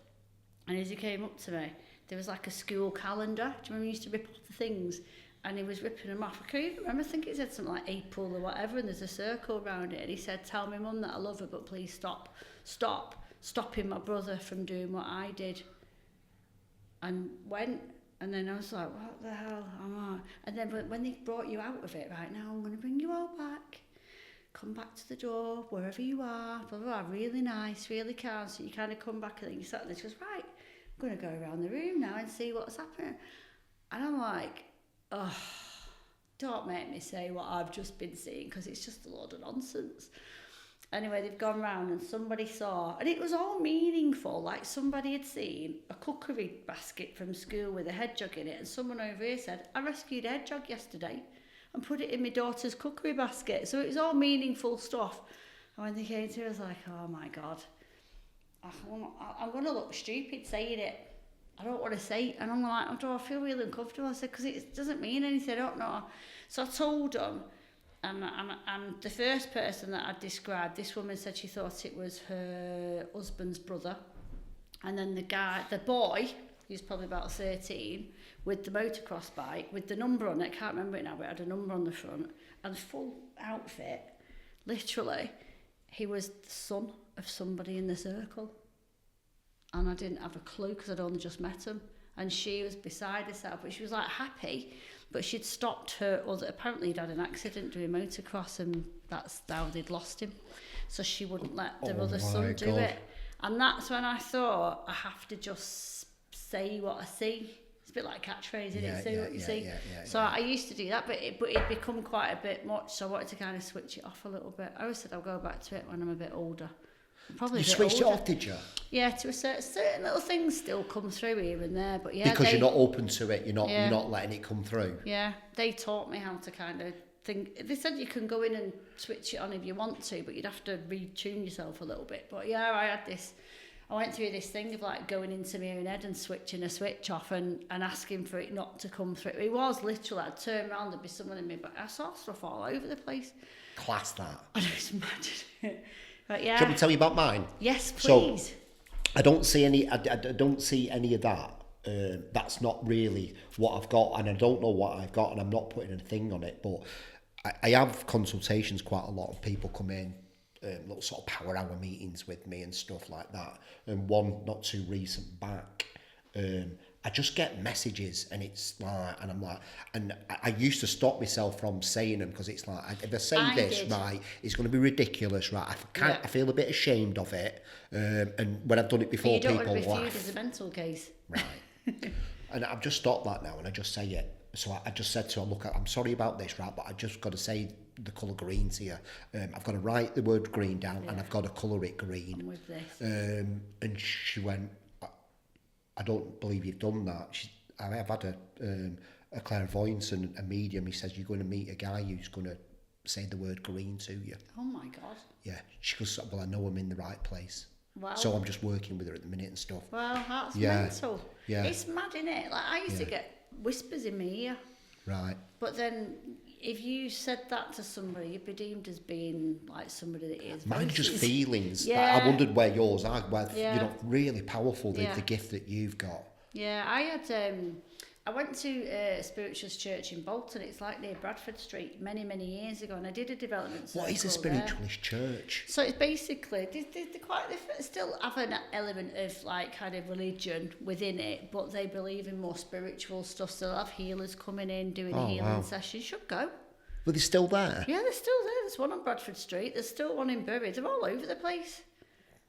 And as he came up to me, there was like a school calendar. Do you remember he used to rip off the things? And he was ripping them off. I can't even remember. I think it said something like April or whatever, and there's a circle around it. And he said, tell me, Mum, that I love her, but please stop stopping my brother from doing what I did. And went. And then I was like, what the hell am I? And then when they brought you out of it, right, now I'm going to bring you all back. Come back to the door, wherever you are, blah, blah, blah, really nice, really calm. So you kind of come back and then you sat there and she goes, right, I'm going to go around the room now and see what's happening. And I'm like, oh, don't make me say what I've just been seeing, because it's just a load of nonsense. Anyway, they've gone round and somebody saw, and it was all meaningful, like somebody had seen a cookery basket from school with a hedgehog in it, and someone over here said, I rescued a hedgehog yesterday and put it in my daughter's cookery basket. So it was all meaningful stuff. And when they came to it, I was like, oh my God, I'm going to look stupid saying it. I don't want to say it. And I'm like, I feel really uncomfortable. I said, because it doesn't mean anything, I don't know. So I told them, and the first person that I described, this woman said she thought it was her husband's brother. And then the boy, who's probably about 13, with the motocross bike, with the number on it, I can't remember it now, but it had a number on the front, and full outfit, literally, he was the son of somebody in the circle. And I didn't have a clue, because I'd only just met him. And she was beside herself, but she was like happy, but she'd stopped apparently he'd had an accident doing motocross, and that's how they'd lost him. So she wouldn't let the other son do it. And that's when I thought, I have to just say what I see. It's a bit like a catchphrase, isn't it? Say what you see. So I used to do that, but it'd become quite a bit much, so I wanted to kind of switch it off a little bit. I always said I'll go back to it when I'm a bit older. You switched it off, did you? Yeah, to a certain little things still come through here and there, but yeah. Because you're not open to it, you're not letting it come through. Yeah, they taught me how to kind of think. They said you can go in and switch it on if you want to, but you'd have to retune yourself a little bit. But yeah, I went through this thing of like going into my own head and switching a switch off and asking for it not to come through. It was literally, I'd turn around, there'd be someone in me, but I saw stuff all over the place. Class that. I just imagined it. But yeah. Shall we tell you about mine? Yes, please. So, I don't see any of that. That's not really what I've got, and I don't know what I've got, and I'm not putting a thing on it, but I have consultations quite a lot of people come in, little sort of power hour meetings with me and stuff like that, and one not too recent back, I just get messages, and it's like, and I'm like, and I used to stop myself from saying them, because it's like, if I say right, it's going to be ridiculous, right? I feel a bit ashamed of it, and when I've done it before, people laugh. You don't want to be viewed as a mental case. Right. And I've just stopped that now, and I just say it. So I just said to her, look, I'm sorry about this, right, but I just got to say the colour green's here. I've got to write the word green down, and I've got to colour it green. I'm with this. And she went, I don't believe you've done that. I've had a clairvoyance and a medium. He says, you're going to meet a guy who's going to say the word green to you. Oh my God. Yeah. She goes, well, I know I'm in the right place. Wow. So I'm just working with her at the minute and stuff. Well, that's mental. Yeah. It's mad, innit? Like, I used to get whispers in my ear. Right. But then, if you said that to somebody, you'd be deemed as being like somebody that is. Mine's just racist. feelings. Yeah. I wondered where yours are, where, Yeah. you know, really powerful, Yeah. the gift that you've got. Yeah, I went to a spiritualist church in Bolton. It's like near Bradford Street many years ago, and I did a development circle. What is a spiritualist church? So it's basically they still have an element of like kind of religion within it, but they believe in more spiritual stuff. So they'll have healers coming in doing a healing session. You should go. But they're still there? Yeah, they're still there. There's one on Bradford Street. There's still one in Bury. They're all over the place.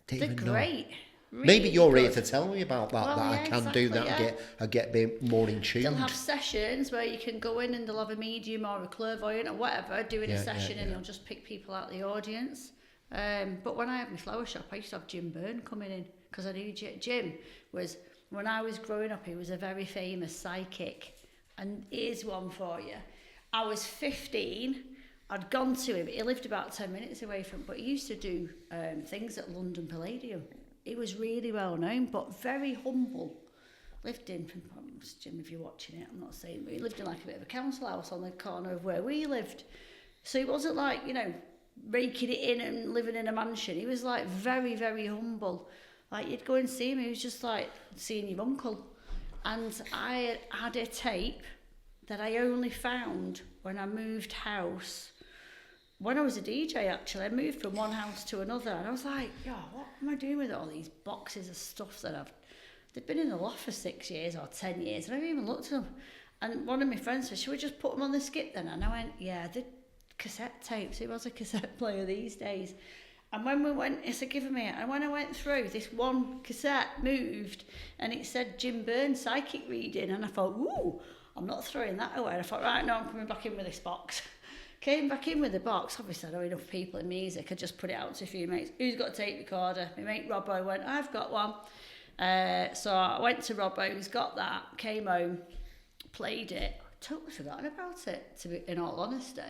Didn't They're even know. great. Really Maybe you're good. here to tell me about that, Well, that I yeah, can do that exactly, and get a bit more in tune. They'll have sessions where you can go in and they'll have a medium or a clairvoyant or whatever doing a session and they'll just pick people out of the audience. But when I had my flower shop, I used to have Jim Byrne coming in because I knew Jim was, when I was growing up, he was a very famous psychic. And here's one for you. I was 15. I'd gone to him. He lived about 10 minutes away from, but he used to do things at London Palladium. He was really well known, but very humble. Lived in, Jim, if you're watching it, I'm not saying, but he lived in like a bit of a council house on the corner of where we lived. So he wasn't like, you know, raking it in and living in a mansion. He was like very humble. Like you'd go and see him, he was just like seeing your uncle. And I had a tape that I only found when I moved house. When I was a DJ, actually, I moved from one house to another, and I was like, "Yo, what am I doing with all these boxes of stuff that they've been in the loft for 6 years or 10 years, and I haven't even looked at them." And one of my friends said, "Should we just put them on the skip then?" And I went, "Yeah, the cassette tapes. It was a cassette player these days." And when we went, I said, "Give me it." And when I went through, this one cassette moved, and it said Jim Byrne psychic reading, and I thought, "Ooh, I'm not throwing that away." And I thought, "Right, no, I'm coming back in with this box." Came back in with the box. Obviously, I know enough people in music. I just put it out to a few mates. Who's got a tape recorder? My mate Robbo went, "I've got one." So I went to Robbo, who's got that, came home, played it. Totally forgotten about it, to be in all honesty.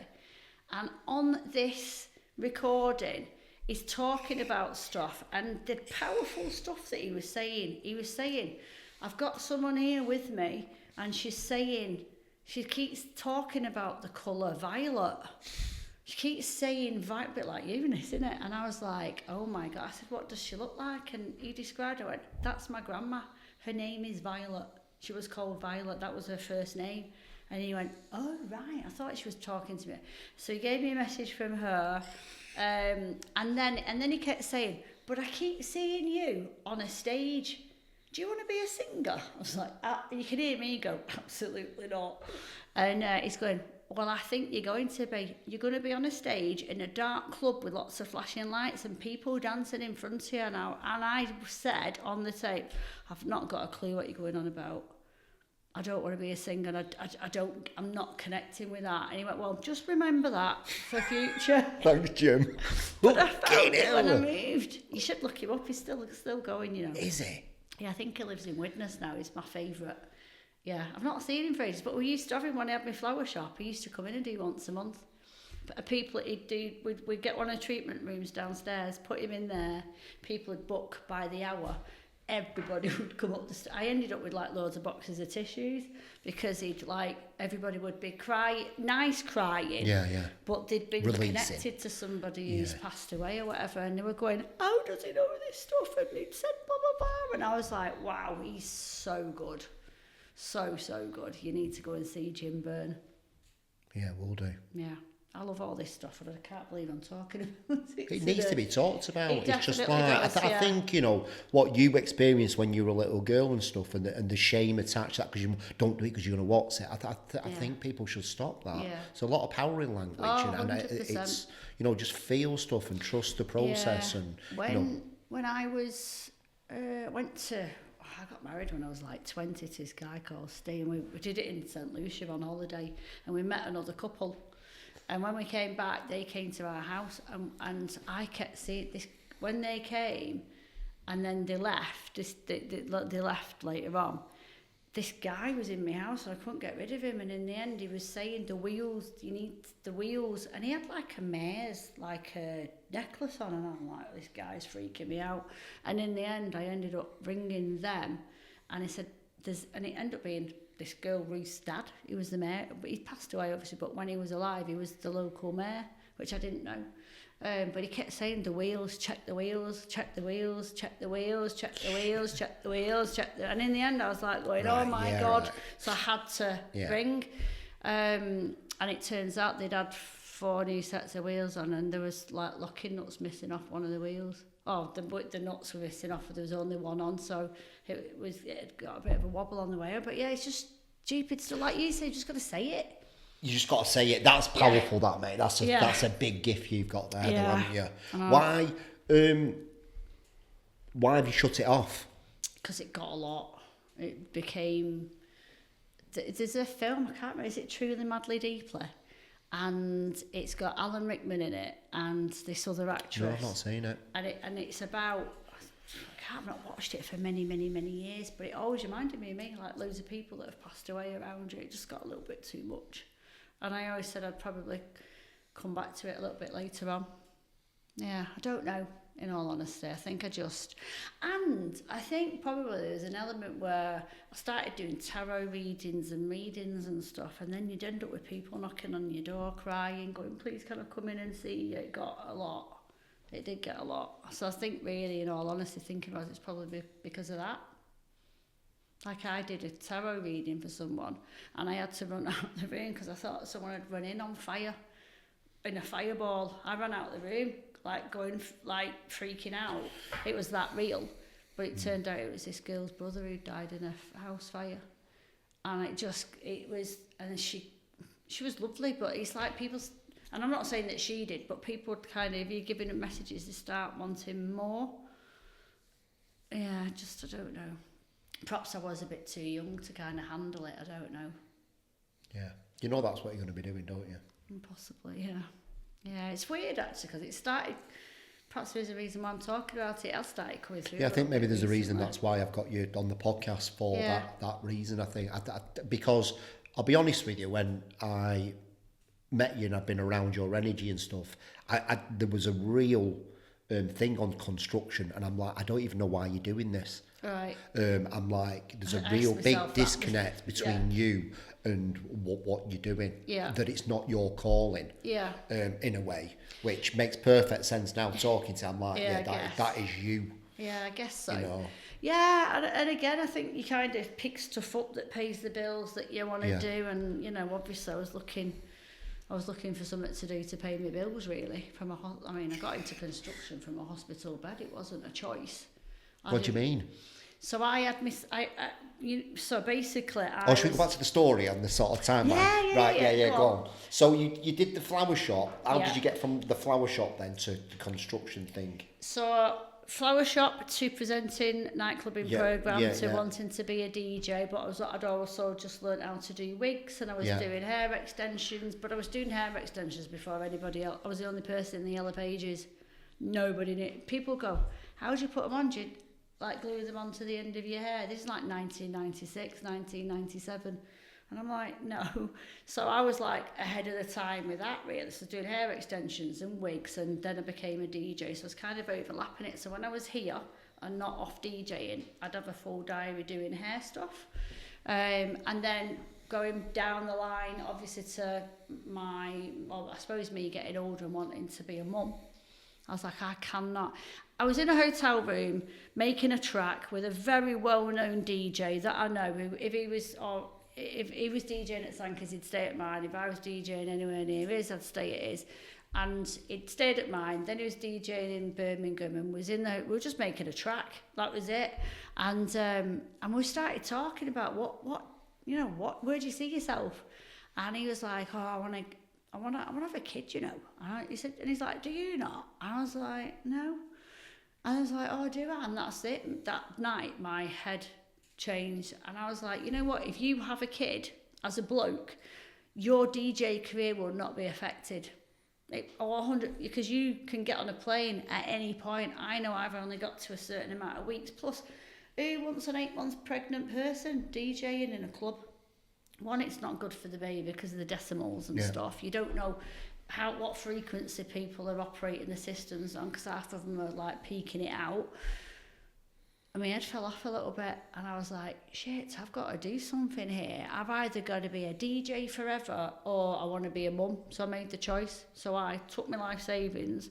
And on this recording, he's talking about stuff and the powerful stuff that he was saying, "I've got someone here with me and she's saying," she keeps talking about the colour violet. She keeps saying, a bit like Eunice, isn't it? And I was like, oh my God. I said, "What does she look like?" And he described her. I went, "That's my grandma. Her name is Violet. She was called Violet. That was her first name." And he went, "Oh, right. I thought she was talking to me." So he gave me a message from her. And then he kept saying, "But I keep seeing you on a stage. Do you want to be a singer?" I was like, you can hear me go, "Absolutely not." And he's going, "Well, I think you're going to be. You're going to be on a stage in a dark club with lots of flashing lights and people dancing in front of you." And I said on the tape, "I've not got a clue what you're going on about. I don't want to be a singer. And I'm not connecting with that." And he went, "Well, just remember that for future." Thanks, Jim. But I found it when I moved. You should look him up. He's still going, you know. Is he? Yeah, I think he lives in Widnes now. He's my favourite. Yeah, I've not seen him for ages, but we used to have him when I had my flower shop. He used to come in and do once a month. But people he'd do, we'd get one of the treatment rooms downstairs, put him in there. People would book by the hour. Everybody would come up the stairs. I ended up with like loads of boxes of tissues because everybody would be crying, Yeah. but they'd been Releasing. connected to somebody who's passed away or whatever, and they were going, "How does he know this stuff?" And he'd said blah blah blah, and I was like, "Wow, he's so good, so good. You need to go and see Jim Byrne." Yeah, we'll do. Yeah, I love all this stuff, and I can't believe I'm talking about it. It needs to be talked about. It It's just definitely like does, I think, you know, what you experienced when you were a little girl and stuff, and the shame attached to that because you don't do it because you're going to watch it. I think people should stop that. Yeah. It's a lot of power in language, and 100%. it's, you know, just feel stuff and trust the process. And when I was I got married when I was like 20 to this guy called Steve, and we did it in St Lucia on holiday, and we met another couple. And when we came back, they came to our house, and I kept seeing this when they came, and then they left. They left later on. This guy was in my house, and I couldn't get rid of him. And in the end, he was saying, "The wheels, you need the wheels." And he had like a mare's, like a necklace on, and I'm like, "This guy's freaking me out." And in the end, I ended up ringing them, and he said, and it ended up being this girl, Ruth's dad, he was the mayor. But he passed away, obviously, but when he was alive, he was the local mayor, which I didn't know. But he kept saying the wheels, check the wheels, check the wheels, check the wheels, check the wheels, check the wheels, and in the end I was like going, oh my God. Right. So I had to ring. And it turns out they'd had 4 new sets of wheels on, and there was like locking nuts missing off one of the wheels. Oh, the nuts were missing off, there was only one on, so it got a bit of a wobble on the way up. But yeah, it's just stupid stuff. Like you say, you just got to say it. You just got to say it. That's powerful, that, mate. That's a big gift you've got there, though, haven't you? Why have you shut it off? Because it got a lot. It became... There's a film, I can't remember, is it Truly Madly Deeply? And it's got Alan Rickman in it and this other actress. No, I've not seen it. And it's about... I've not watched it for many, many, many years, but it always reminded me of me, like loads of people that have passed away around you. It just got a little bit too much. And I always said I'd probably come back to it a little bit later on. Yeah, I don't know, in all honesty. I think I think probably there's an element where I started doing tarot readings and stuff, and then you'd end up with people knocking on your door, crying, going, please can I come in and see you? It got a lot. It did get a lot. So I think really, in all honesty, thinking about it, it's probably because of that. Like I did a tarot reading for someone and I had to run out of the room because I thought someone had run in on fire, in a fireball. I ran out of the room, freaking out. It was that real. But it turned out it was this girl's brother who died in a house fire. And she was lovely, but it's like people's, and I'm not saying that she did, but people would kind of, if you're giving them messages, they start wanting more. Yeah, I don't know. Perhaps I was a bit too young to kind of handle it, I don't know. Yeah. You know that's what you're going to be doing, don't you? Possibly, yeah. Yeah, it's weird actually, because it started, perhaps there's a reason why I'm talking about it, I started coming through. Yeah, I think maybe there's a reason that's why I've got you on the podcast for that reason, I think. Because I'll be honest with you, when I met you and I've been around your energy and stuff, there was a real thing on construction, and I'm like, I don't even know why you're doing this. Right. I'm like, there's a real big disconnect between you and what you're doing. Yeah. That it's not your calling. Yeah. In a way, which makes perfect sense now talking to you. I'm like, that is you. Yeah, I guess so. You know. Yeah, and again, I think you kind of pick stuff up that pays the bills that you want to do, and obviously I was looking for something to do to pay my bills really. I got into construction from a hospital bed. It wasn't a choice. What do you mean? So I had so basically should we go back to the story and the sort of timeline? Yeah, go on. So you did the flower shop. How did you get from the flower shop then to the construction thing? So flower shop to presenting nightclubbing program to wanting to be a DJ, but I'd also just learned how to do wigs, and I was doing hair extensions, but I was doing hair extensions before anybody else. I was the only person in the Yellow Pages. Nobody knew. People go, how do you put them on? Do you glue them onto the end of your hair? This is like 1996, 1997. And I'm like, no. So I was like ahead of the time with that really. So doing hair extensions and wigs, and then I became a DJ. So I was kind of overlapping it. So when I was here and not off DJing, I'd have a full diary doing hair stuff. And then going down the line, obviously to I suppose me getting older and wanting to be a mum. I was like, I cannot. I was in a hotel room making a track with a very well-known DJ that I know. Who, if he was DJing at Sankers, he'd stay at mine. If I was DJing anywhere near his, I'd stay at his. And he'd stayed at mine. Then he was DJing in Birmingham and we were just making a track. That was it. And we started talking about where do you see yourself? And he was like, I want to have a kid, And he's like, do you not? And I was like, no. And I was like, oh, do I? And that's it. That night, my head changed. And I was like, you know what? If you have a kid as a bloke, your DJ career will not be affected. Because you can get on a plane at any point. I know I've only got to a certain amount of weeks. Plus, who wants an 8 months pregnant person DJing in a club? One, it's not good for the baby because of the decimals and stuff. You don't know what frequency people are operating the systems on, because half of them are like peaking it out. my head fell off a little bit, and I was like, shit, I've got to do something here. I've either got to be a DJ forever or I want to be a mum. So I made the choice. So I took my life savings,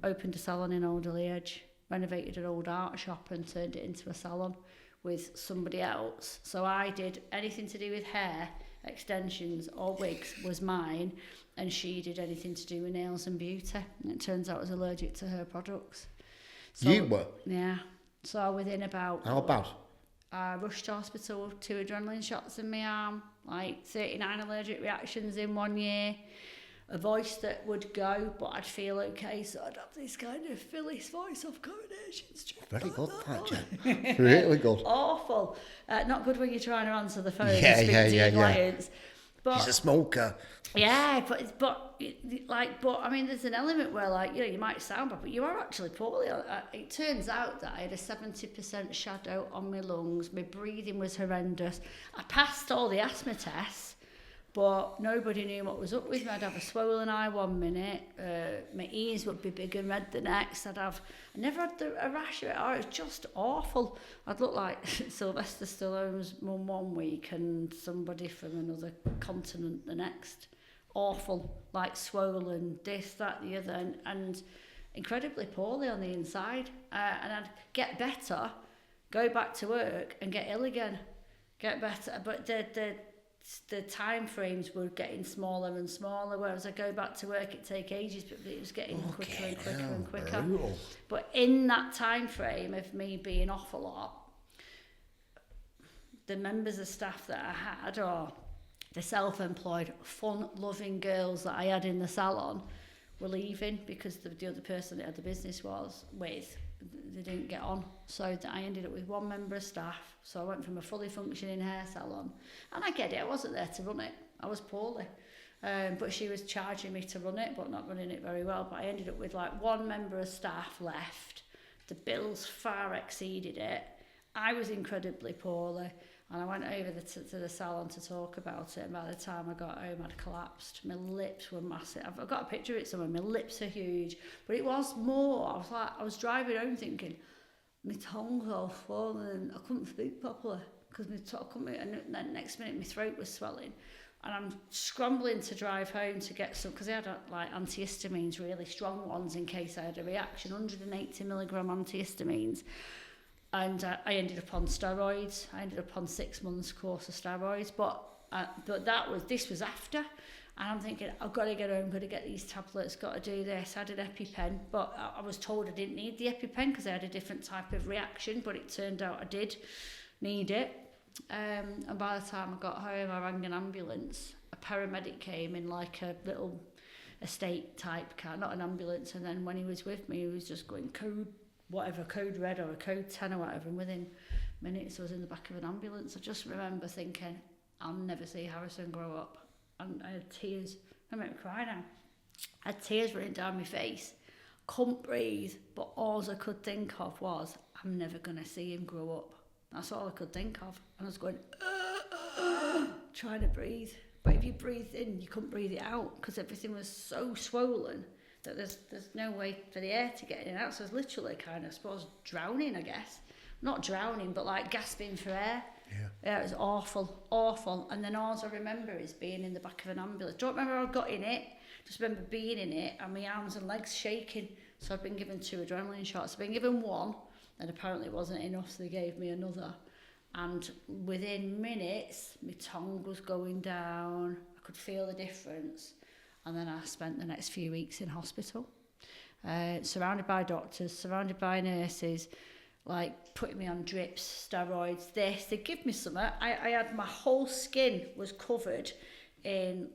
opened a salon in Alderley Edge, renovated an old art shop and turned it into a salon with somebody else. So I did anything to do with hair, extensions or wigs was mine, and she did anything to do with nails and beauty. And it turns out I was allergic to her products. So, you were? Yeah. So within about... How bad? I rushed to hospital, 2 adrenaline shots in my arm, like 39 allergic reactions in 1 year, a voice that would go, but I'd feel okay, so I'd have this kind of Phyllis voice of Coronation Street. Very good, that, Jen. Really good. Awful. Not good when you're trying to answer the phone and Yeah, speak to your clients. But, she's a smoker. yeah, but I mean, there's an element where, like, you know, you might sound bad, but you are actually poorly. It turns out that I had a 70% shadow on my lungs. My breathing was horrendous. I passed all the asthma tests, but nobody knew what was up with me. I'd have a swollen eye 1 minute, my ears would be big and red the next. I never had a rash of it. Oh, it was just awful. I'd look like Sylvester Stallone's mum 1 week and somebody from another continent the next. Awful, like swollen, this, that, the other, and incredibly poorly on the inside. And I'd get better, go back to work and get ill again, get better. But the time frames were getting smaller and smaller, whereas I go back to work, it take ages, but it was getting quicker and quicker and quicker. Brutal. But in that time frame of me being off a lot, the members of staff that I had, or the self-employed, fun-loving girls that I had in the salon, were leaving because the other person that I had the business was with, they didn't get on. So I ended up with 1 member of staff. So I went from a fully functioning hair salon. And I get it, I wasn't there to run it. I was poorly. But she was charging me to run it, but not running it very well. But I ended up with like 1 member of staff left. The bills far exceeded it. I was incredibly poorly. And I went over to the salon to talk about it, and by the time I got home, I'd collapsed. My lips were massive. I've got a picture of it somewhere. My lips are huge, but it was more. I was driving home thinking, my tongue's all swollen, and I couldn't speak properly because and then next minute my throat was swelling, and I'm scrambling to drive home to get some, because I had like antihistamines, really strong ones in case I had a reaction, 180 milligram antihistamines. And I ended up on steroids. I ended up on 6 months course of steroids. But this was after. And I'm thinking, I've got to get home, got to get these tablets, got to do this. I had an EpiPen, but I was told I didn't need the EpiPen because I had a different type of reaction, but it turned out I did need it. And by the time I got home, I rang an ambulance. A paramedic came in like a little estate type car, not an ambulance. And then when he was with me, he was just going code red or a code 10 or whatever, and within minutes I was in the back of an ambulance. I just remember thinking, I'll never see Harrison grow up. And I had tears. I make me cry now. I had tears running down my face. Couldn't breathe, but all I could think of was, I'm never going to see him grow up. That's all I could think of. And I was going, trying to breathe. But if you breathed in, you couldn't breathe it out because everything was so swollen that there's no way for the air to get in and out. So I was literally kind of, I suppose, drowning, I guess. Not drowning, but like gasping for air. Yeah, it was awful. And then all I remember is being in the back of an ambulance. Don't remember how I got in it. Just remember being in it and my arms and legs shaking. So I'd been given 2 adrenaline shots. I'd been given 1, and apparently it wasn't enough, so they gave me another. And within minutes, my tongue was going down. I could feel the difference. And then I spent the next few weeks in hospital, surrounded by doctors, surrounded by nurses, like putting me on drips, steroids, this. They give me some. I had, my whole skin was covered in,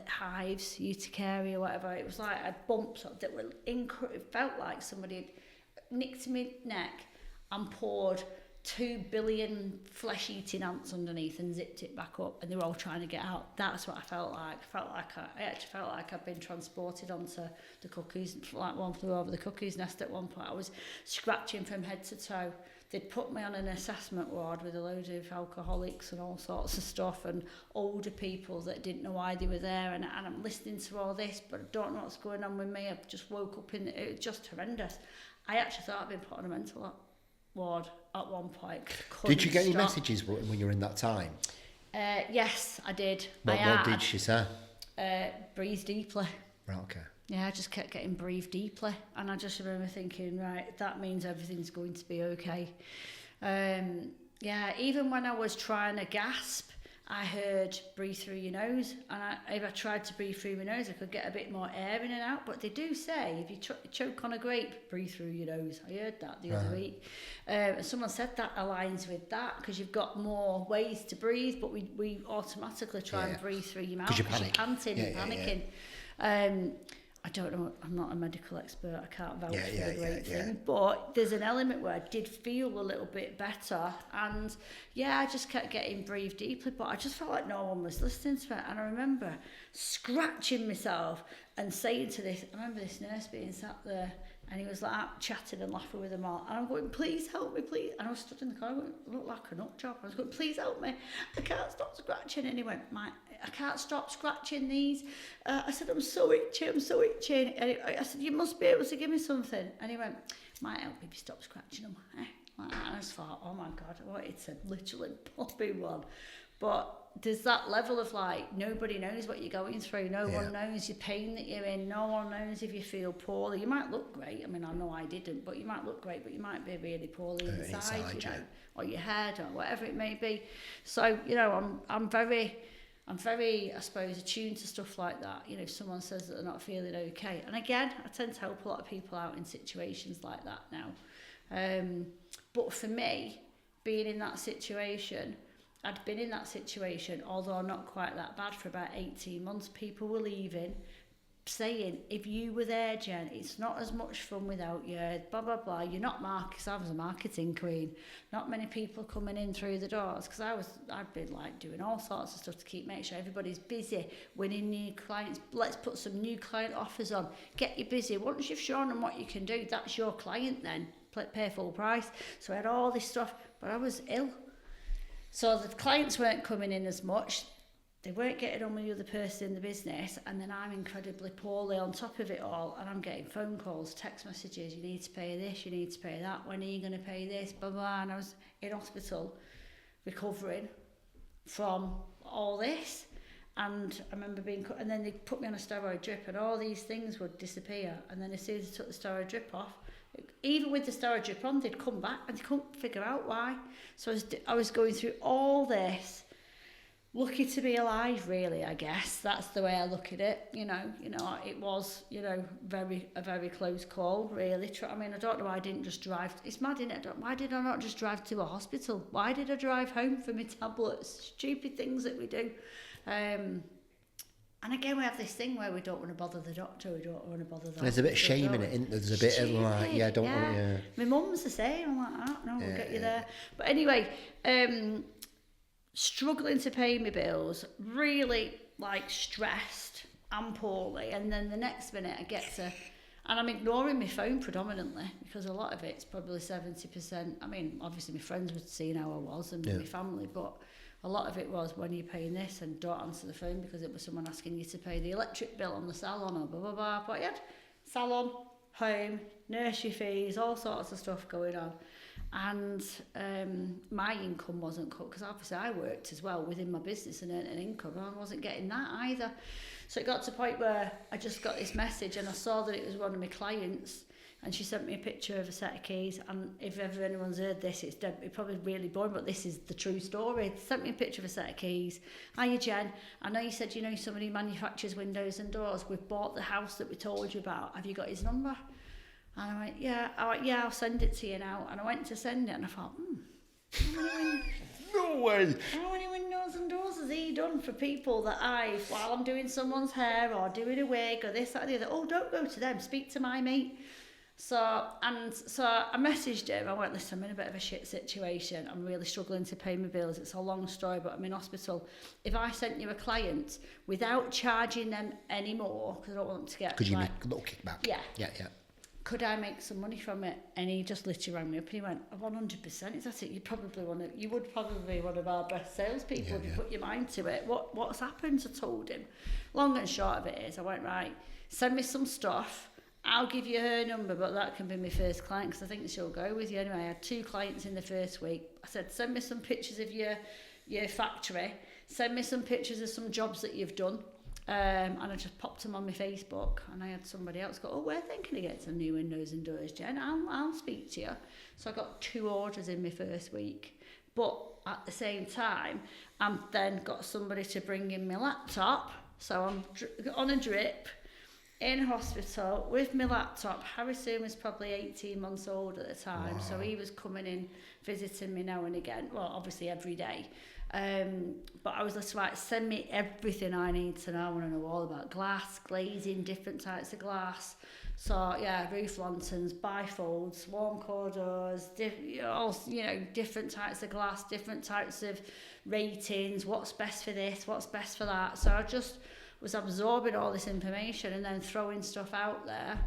hives, urticaria, whatever. It was like I had bumps that were, it felt like somebody had nicked my neck and poured 2 billion flesh-eating ants underneath and zipped it back up, and they were all trying to get out. That's what I felt like. I actually felt like I'd been transported onto the cuckoos, like one flew over the cuckoo's nest at one point. I was scratching from head to toe. They'd put me on an assessment ward with a load of alcoholics and all sorts of stuff, and older people that didn't know why they were there, and I'm listening to all this, but I don't know what's going on with me. I've just woke up it was just horrendous. I actually thought I'd been put on a mental ward at one point. Did you get any stop. messages when you were in that time? Yes, I did. What did she say? Breathe deeply. Right, okay. Yeah, I just kept getting breathe deeply, and I just remember thinking, right, that means everything's going to be okay. Yeah, even when I was trying to gasp, I heard breathe through your nose, and if I tried to breathe through my nose, I could get a bit more air in and out. But they do say if you choke on a grape, breathe through your nose. I heard that the other week. Someone said that aligns with that because you've got more ways to breathe, but we automatically try and breathe through your mouth because you're panting and panicking. I don't know, I'm not a medical expert, I can't vouch for the great thing, but there's an element where I did feel a little bit better, and I just kept getting breathe deeply, but I just felt like no one was listening to it. And I remember scratching myself and saying to this, I remember this nurse being sat there, and he was like chatting and laughing with them all, and I'm going, please help me, please. And I was stood in the car, I went, I look like a nut job. I was going, please help me, I can't stop scratching. And he went, I can't stop scratching these. I said, I'm so itchy. And I said, you must be able to give me something. And he went, might help if you stop scratching them. Like that. And I just thought, oh my God, I wanted to literally pop in one. But there's that level of like, nobody knows what you're going through. No one knows your pain that you're in. No one knows if you feel poorly. You might look great. I mean, I know I didn't, but you might look great, but you might be really poorly inside, you know, or your head or whatever it may be. So, you know, I'm very, I suppose, attuned to stuff like that. You know, if someone says that they're not feeling okay. And again, I tend to help a lot of people out in situations like that now. But for me, being in that situation, I'd been in that situation, although not quite that bad, for about 18 months. People were leaving, saying, if you were there, Jen, it's not as much fun without you, blah, blah, blah. You're not because I was a marketing queen. Not many people coming in through the doors, because I'd been like doing all sorts of stuff to make sure everybody's busy, winning new clients. Let's put some new client offers on. Get you busy. Once you've shown them what you can do, that's your client then. Pay full price. So I had all this stuff, but I was ill. So the clients weren't coming in as much. They weren't getting on with the other person in the business, and then I'm incredibly poorly on top of it all, and I'm getting phone calls, text messages, you need to pay this, you need to pay that, when are you going to pay this, blah, blah, and I was in hospital recovering from all this, and I remember and then they put me on a steroid drip, and all these things would disappear, and then as soon as they took the steroid drip off, even with the steroid drip on, they'd come back, and they couldn't figure out why. So I was going through all this, lucky to be alive, really, I guess. That's the way I look at it. You know, it was, a very close call, really. I mean, I don't know why I didn't just drive. It's mad, isn't it? Why did I not just drive to a hospital? Why did I drive home for my tablets? Stupid things that we do. And again, we have this thing where we don't want to bother the doctor, we don't want to bother the There's a bit of shame in it, isn't there? There's a bit of like, don't want to, My mum's the same, I'm like, oh, no, we'll get you there. But anyway, struggling to pay my bills, really like stressed and poorly, and then the next minute I get to, and I'm ignoring my phone predominantly because a lot of it's probably 70%. I mean, obviously my friends were seeing how I was and my family, but a lot of it was, when are you paying this, and don't answer the phone because it was someone asking you to pay the electric bill on the salon or blah blah blah. But you had salon, home, nursery fees, all sorts of stuff going on. And my income wasn't cut because obviously I worked as well within my business and earned an income, and I wasn't getting that either. So it got to a point where I just got this message, and I saw that it was one of my clients, and she sent me a picture of a set of keys. And if ever anyone's heard this, it's probably really boring, but this is the true story. She sent me a picture of a set of keys. Hiya, Jen, I know you said you know somebody who manufactures windows and doors. We've bought the house that we told you about. Have you got his number? And I went, yeah. I'll send it to you now. And I went to send it, and I thought, no way. How many windows and doors has he done for people that while I'm doing someone's hair or doing a wig or this, that, or the other, don't go to them, speak to my mate. So I messaged him. I went, listen, I'm in a bit of a shit situation. I'm really struggling to pay my bills. It's a long story, but I'm in hospital. If I sent you a client without charging them anymore, because I don't want them to get... Could you make a little kickback? Yeah. Yeah. Could I make some money from it? And he just literally rang me up and he went, 100%. Is that it? You would probably be one of our best salespeople if you put your mind to it. What's happened? I told him. Long and short of it is, I went, right, send me some stuff I'll give you her number, but that can be my first client because I think she'll go with you anyway. I had 2 clients in the first week. I said, send me some pictures of your factory. Send me some pictures of some jobs that you've done. And I just popped them on my Facebook, and I had somebody else go, oh, we're thinking of getting some new windows and doors, Jen. I'll speak to you. So I got 2 orders in my first week. But at the same time, I've then got somebody to bring in my laptop. So I'm on a drip in hospital with my laptop. Harrison was probably 18 months old at the time. Wow. So he was coming in, visiting me now and again. Well, obviously every day. But I was just like, send me everything I need to know. I want to know all about glass, glazing, different types of glass. So yeah, roof lanterns, bifolds, warm core doors, different types of glass, different types of ratings, what's best for this, what's best for that. So I just was absorbing all this information and then throwing stuff out there,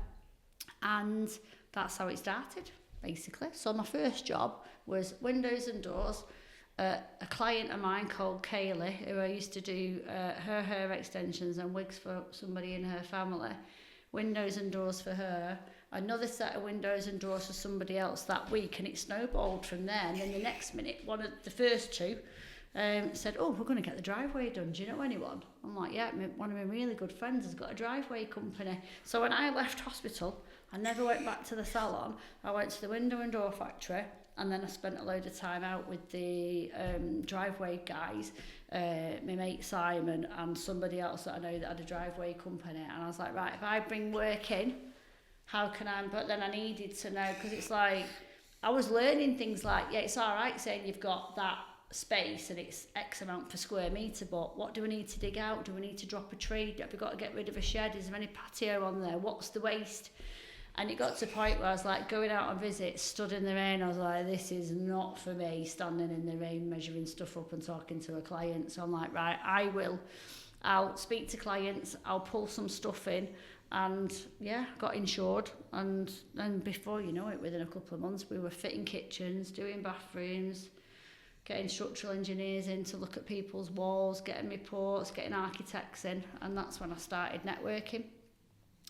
and that's how it started basically. So my first job was windows and doors. A client of mine called Kaylee, who I used to do her hair extensions and wigs for somebody in her family, windows and doors for her, another set of windows and doors for somebody else that week, and it snowballed from there. And then the next minute, one of the first 2 said, oh, we're going to get the driveway done. Do you know anyone? I'm like, yeah, one of my really good friends has got a driveway company. So when I left hospital, I never went back to the salon. I went to the window and door factory, and then I spent a load of time out with the driveway guys, my mate Simon and somebody else that I know that had a driveway company. And I was like, right, if I bring work in, how can I? But then I needed to know, because it's like, I was learning things like, yeah, it's all right saying you've got that space and it's X amount per square metre, but what do we need to dig out? Do we need to drop a tree? Have we got to get rid of a shed? Is there any patio on there? What's the waste? And it got to a point where I was like going out on visits, stood in the rain. I was like, this is not for me, standing in the rain, measuring stuff up and talking to a client. So I'm like, right, I'll speak to clients, I'll pull some stuff in, and yeah, got insured. And then before you know it, within a couple of months, we were fitting kitchens, doing bathrooms, getting structural engineers in to look at people's walls, getting reports, getting architects in. And that's when I started networking.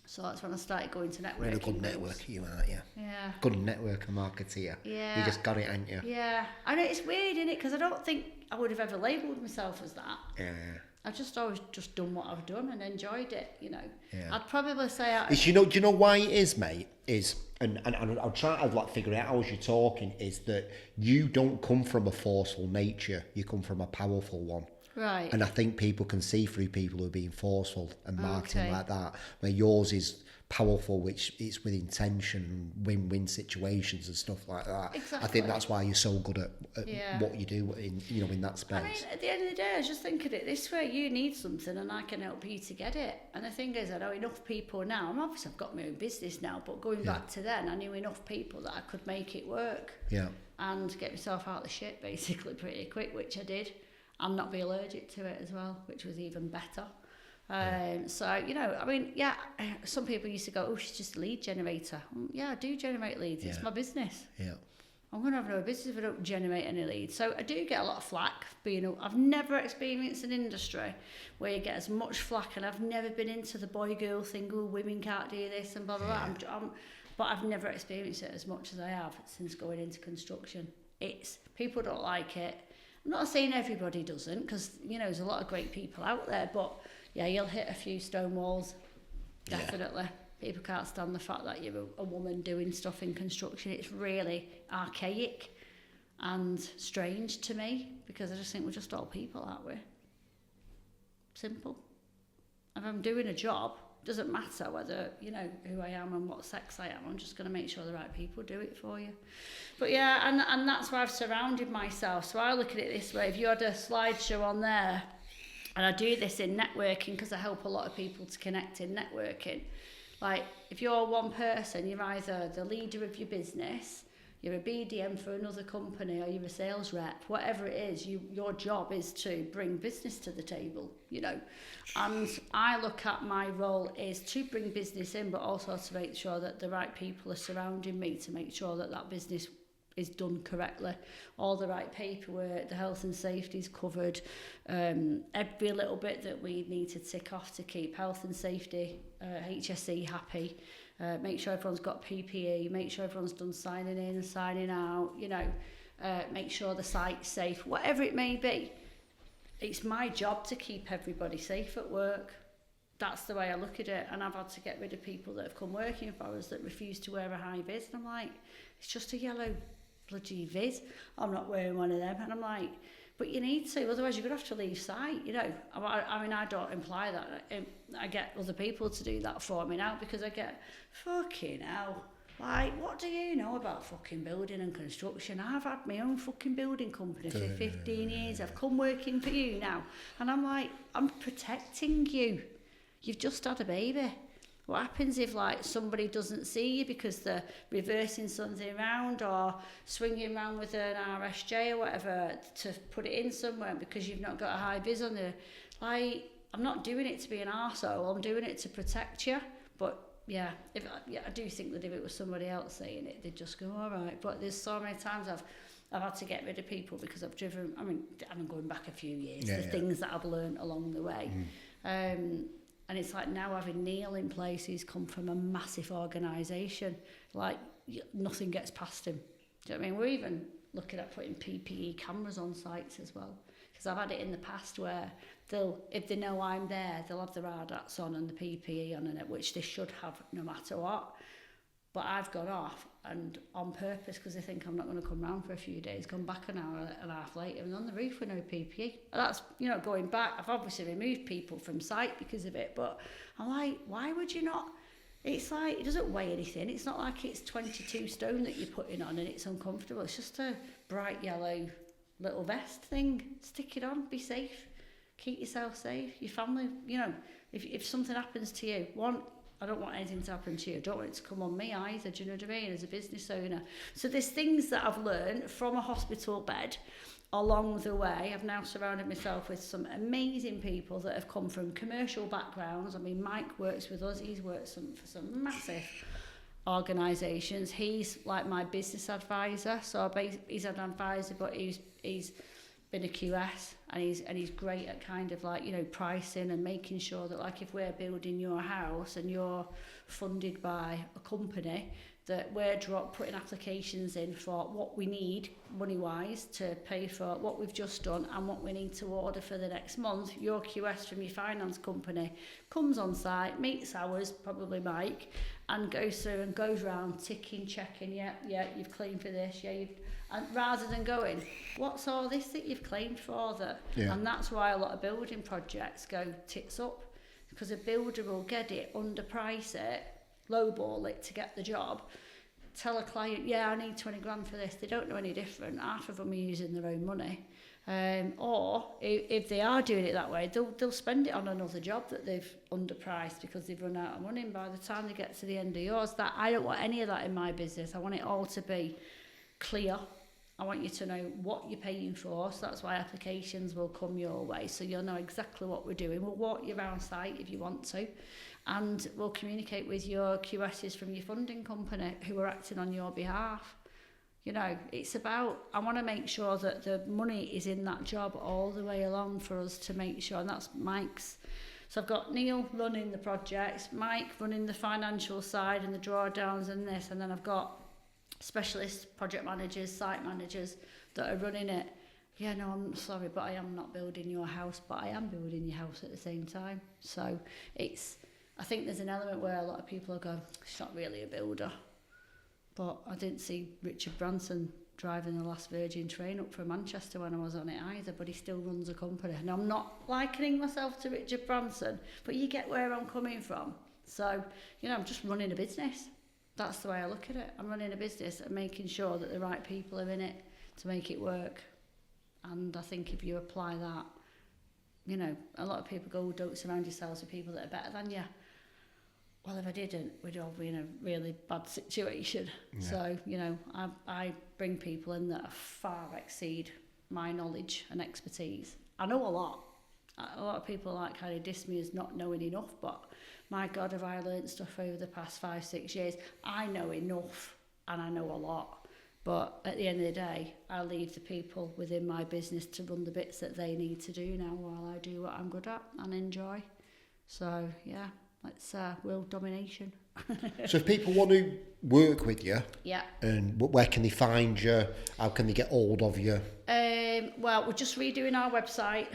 So that's when I started going to networking. You're a good networker, you aren't you? Yeah. Good networker, marketeer. Yeah. You just got it, ain't you? Yeah. I know, it's weird, isn't it? Because I don't think I would have ever labelled myself as that. Yeah. I've just always just done what I've done and enjoyed it, you know. Yeah. I'd probably say... Do you know why it is, mate? And I'll try to figure it out as you're talking, is that you don't come from a forceful nature. You come from a powerful one. Right. And I think people can see through people who are being forceful and marketing like that. Where yours is powerful, which it's with intention, win-win situations and stuff like that. Exactly. I think that's why you're so good at what you do in that space. I mean, at the end of the day, I was just thinking it this way: you need something, and I can help you to get it. And the thing is, I know enough people now. And obviously, I've got my own business now, but going back to then, I knew enough people that I could make it work. Yeah. And get myself out of the shit basically pretty quick, which I did. And not be allergic to it as well, which was even better. So, you know, I mean, yeah, some people used to go, oh, she's just a lead generator. Yeah, I do generate leads. It's my business. Yeah. I'm going to have no business if I don't generate any leads. So I do get a lot of flack. I've never experienced an industry where you get as much flack, and I've never been into the boy-girl thing, oh, women can't do this and blah, blah, blah. But I've never experienced it as much as I have since going into construction. People don't like it. I'm not saying everybody doesn't, because, you know, there's a lot of great people out there, but yeah, you'll hit a few stone walls, definitely. Yeah. People can't stand the fact that you're a woman doing stuff in construction. It's really archaic and strange to me, because I just think we're just all people, aren't we? Simple. If I'm doing a job, it doesn't matter whether, you know, who I am and what sex I am. I'm just going to make sure the right people do it for you. But yeah, and that's why I've surrounded myself. So I look at it this way. If you had a slideshow on there, and I do this in networking because I help a lot of people to connect in networking. Like, if you're one person, you're either the leader of your business, you're a BDM for another company, or you're a sales rep, whatever it is, your job is to bring business to the table, you know. And I look at my role is to bring business in, but also to make sure that the right people are surrounding me to make sure that that business is done correctly. All the right paperwork, the health and safety is covered, every little bit that we need to tick off to keep health and safety, HSE happy, make sure everyone's got PPE, make sure everyone's done signing in and signing out, you know, make sure the site's safe, whatever it may be. It's my job to keep everybody safe at work. That's the way I look at it. And I've had to get rid of people that have come working for us that refuse to wear a high vis. And I'm like, it's just a yellow bloody vis. I'm not wearing one of them. And I'm like, but you need to, otherwise you're going to have to leave site, you know. I mean, I don't imply that. I get other people to do that for me now because I get, fucking hell. Like, what do you know about fucking building and construction? I've had my own fucking building company for 15 years. I've come working for you now. And I'm like, I'm protecting you. You've just had a baby. What happens if, like, somebody doesn't see you because they're reversing something around or swinging around with an RSJ or whatever to put it in somewhere because you've not got a high vis on there? Like, I'm not doing it to be an arsehole. I'm doing it to protect you. But yeah, I do think that if it was somebody else saying it, they'd just go, all right. But there's so many times I've had to get rid of people because I've driven, I mean, I'm going back a few years, things that I've learned along the way. And it's like now having Neil in place, he's come from a massive organisation. Like, nothing gets past him. Do you know what I mean? We're even looking at putting PPE cameras on sites as well. Because I've had it in the past where if they know I'm there, they'll have their hard hats on and the PPE on, and which they should have no matter what. But I've gone off and on purpose because they think I'm not going to come round for a few days, gone back an hour and a half later and on the roof with no PPE. And that's, you know, going back. I've obviously removed people from site because of it, but I'm like, why would you not? It's like, it doesn't weigh anything. It's not like it's 22 stone that you're putting on and it's uncomfortable. It's just a bright yellow little vest thing. Stick it on, be safe, keep yourself safe, your family, you know, if something happens to you, I don't want anything to happen to you. I don't want it to come on me either, do you know what I mean, as a business owner. So there's things that I've learned from a hospital bed along the way. I've now surrounded myself with some amazing people that have come from commercial backgrounds. I mean, Mike works with us. He's worked for some massive organisations. He's like my business advisor. So he's an advisor, but he's been a QS, and he's great at kind of like, you know, pricing and making sure that, like, if we're building your house and you're funded by a company, that we're putting applications in for what we need money wise to pay for what we've just done and what we need to order for the next month. Your QS from your finance company comes on site, meets ours, probably Mike, and goes through and goes round ticking, checking, yeah, you've claimed for this, and rather than going, what's all this that you've claimed for that? Yeah. And that's why a lot of building projects go tits up, because a builder will get it, underprice it, lowball it to get the job, tell a client, yeah, I need 20 grand for this. They don't know any different. Half of them are using their own money. Or if they are doing it that way, they'll spend it on another job that they've underpriced because they've run out of money. And by the time they get to the end of yours, I don't want any of that in my business. I want it all to be clear. I want you to know what you're paying for, so that's why applications will come your way, so you'll know exactly what we're doing. We'll walk you around site if you want to, and we'll communicate with your QSs from your funding company who are acting on your behalf. You know, it's about, I want to make sure that the money is in that job all the way along for us to make sure, and that's Mike's. So I've got Neil running the projects, Mike running the financial side and the drawdowns and this, and then I've got specialist project managers, site managers that are running it. Yeah, no, I'm sorry, but I am not building your house, but I am building your house at the same time. So I think there's an element where a lot of people are going, she's not really a builder. But I didn't see Richard Branson driving the last Virgin train up from Manchester when I was on it either, but he still runs a company. And I'm not likening myself to Richard Branson, but you get where I'm coming from. So, you know, I'm just running a business. That's the way I look at it. I'm running a business and making sure that the right people are in it to make it work. And I think if you apply that, you know, a lot of people go, don't surround yourselves with people that are better than you. Well, if I didn't, we'd all be in a really bad situation. Yeah. So, you know, I bring people in that far exceed my knowledge and expertise. I know a lot. A lot of people like kind of diss me as not knowing enough, but my God, have I learned stuff over the past 5-6 years. I know enough and I know a lot. But at the end of the day, I leave the people within my business to run the bits that they need to do now while I do what I'm good at and enjoy. So, yeah, let's world domination. So if people want to work with you, yeah. and where can they find you? How can they get hold of you? Well, we're just redoing our website,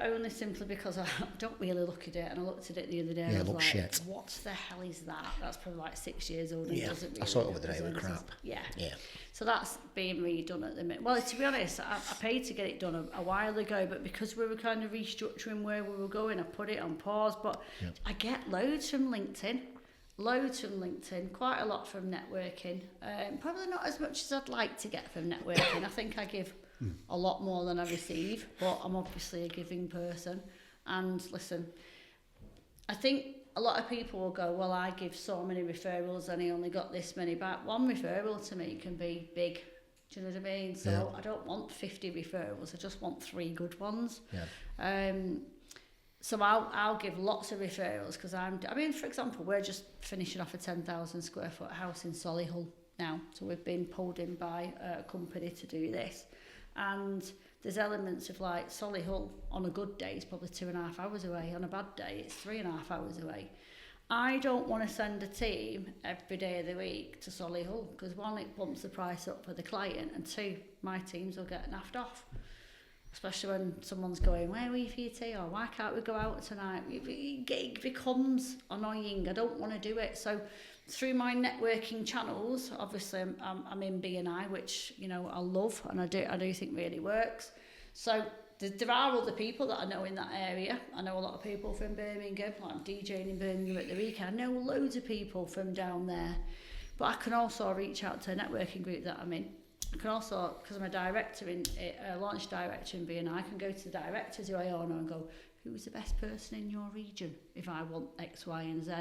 only simply because I don't really look at it, and I looked at it the other day and I was like, shit. what the hell is that? That's probably like 6 years old and doesn't really I saw it over the day with crap. Yeah. Yeah. So that's being redone at the minute. Well, to be honest, I paid to get it done a while ago, but because we were kind of restructuring where we were going, I put it on pause. But I get loads from LinkedIn. Quite a lot from networking. Probably not as much as I'd like to get from networking. I think I give a lot more than I receive, but I'm obviously a giving person. And listen, I think a lot of people will go, well, I give so many referrals and I only got this many back. One referral to me can be big. Do you know what I mean? So I don't want 50 referrals. I just want 3 good ones. Yeah. So I'll give lots of referrals because for example, we're just finishing off a 10,000 square foot house in Solihull now. So we've been pulled in by a company to do this. And there's elements of like Solihull on a good day is probably 2.5 hours away. On a bad day, it's 3.5 hours away. I don't want to send a team every day of the week to Solihull because 1, it bumps the price up for the client, and 2, my teams will get naffed off. Especially when someone's going, where are we for your tea? Or why can't we go out tonight? It becomes annoying. I don't want to do it. So through my networking channels, obviously I'm in B&I, which, you know, I love and I do think really works. So there are other people that I know in that area. I know a lot of people from Birmingham, like I'm DJing in Birmingham at the weekend. I know loads of people from down there. But I can also reach out to a networking group that I'm in. I can also, because I'm a director launch director in B&I, I can go to the directors who I own and go, who's the best person in your region if I want X, Y and Z?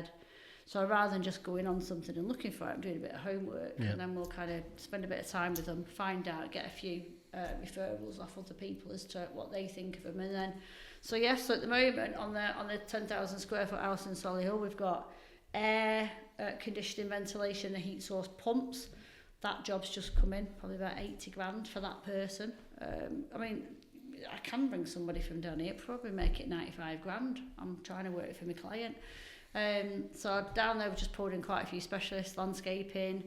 So rather than just going on something and looking for it, I'm doing a bit of homework and then we'll kind of spend a bit of time with them, find out, get a few referrals off other people as to what they think of them. And then, so at the moment on the 10,000 square foot house in Solihull, we've got air conditioning, ventilation and heat source pumps. That job's just come in, probably about 80 grand for that person. I can bring somebody from down here, probably make it 95 grand. I'm trying to work for my client. So down there we've just pulled in quite a few specialists, landscaping,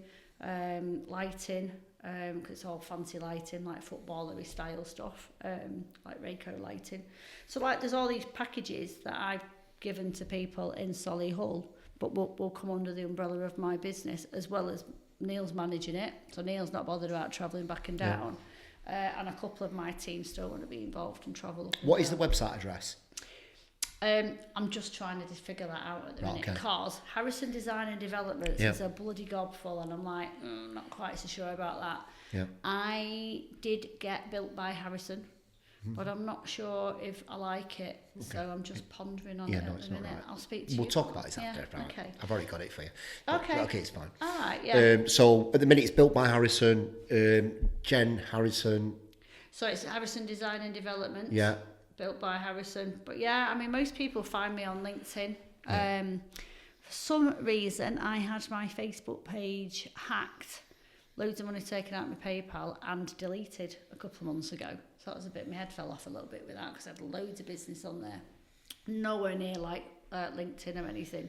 lighting, because it's all fancy lighting, like footballery style stuff, like Rayco lighting. So like there's all these packages that I've given to people in Solihull, but will come under the umbrella of my business, as well as Neil's managing it, so Neil's not bothered about travelling back and down. And a couple of my team still want to be involved and travel up. What is the website address? I'm just trying to figure that out at the minute because Harrison Design and Developments is a bloody gobful, and I'm like, not quite so sure about that. Yeah. I did get built by Harrison, but I'm not sure if I like it, so I'm just pondering on it at the minute. Right. I'll speak to you. We'll talk about this after. Right. Okay. I've already got it for you. Okay. Okay, it's fine. All right, yeah. So at the minute it's built by Harrison, Jen Harrison. So it's Harrison Design and Development. Yeah. Built by Harrison. But yeah, I mean, most people find me on LinkedIn. Yeah. For some reason, I had my Facebook page hacked, loads of money taken out of my PayPal and deleted a couple of months ago. So that was a bit, my head fell off a little bit with that because I had loads of business on there. Nowhere near like LinkedIn or anything.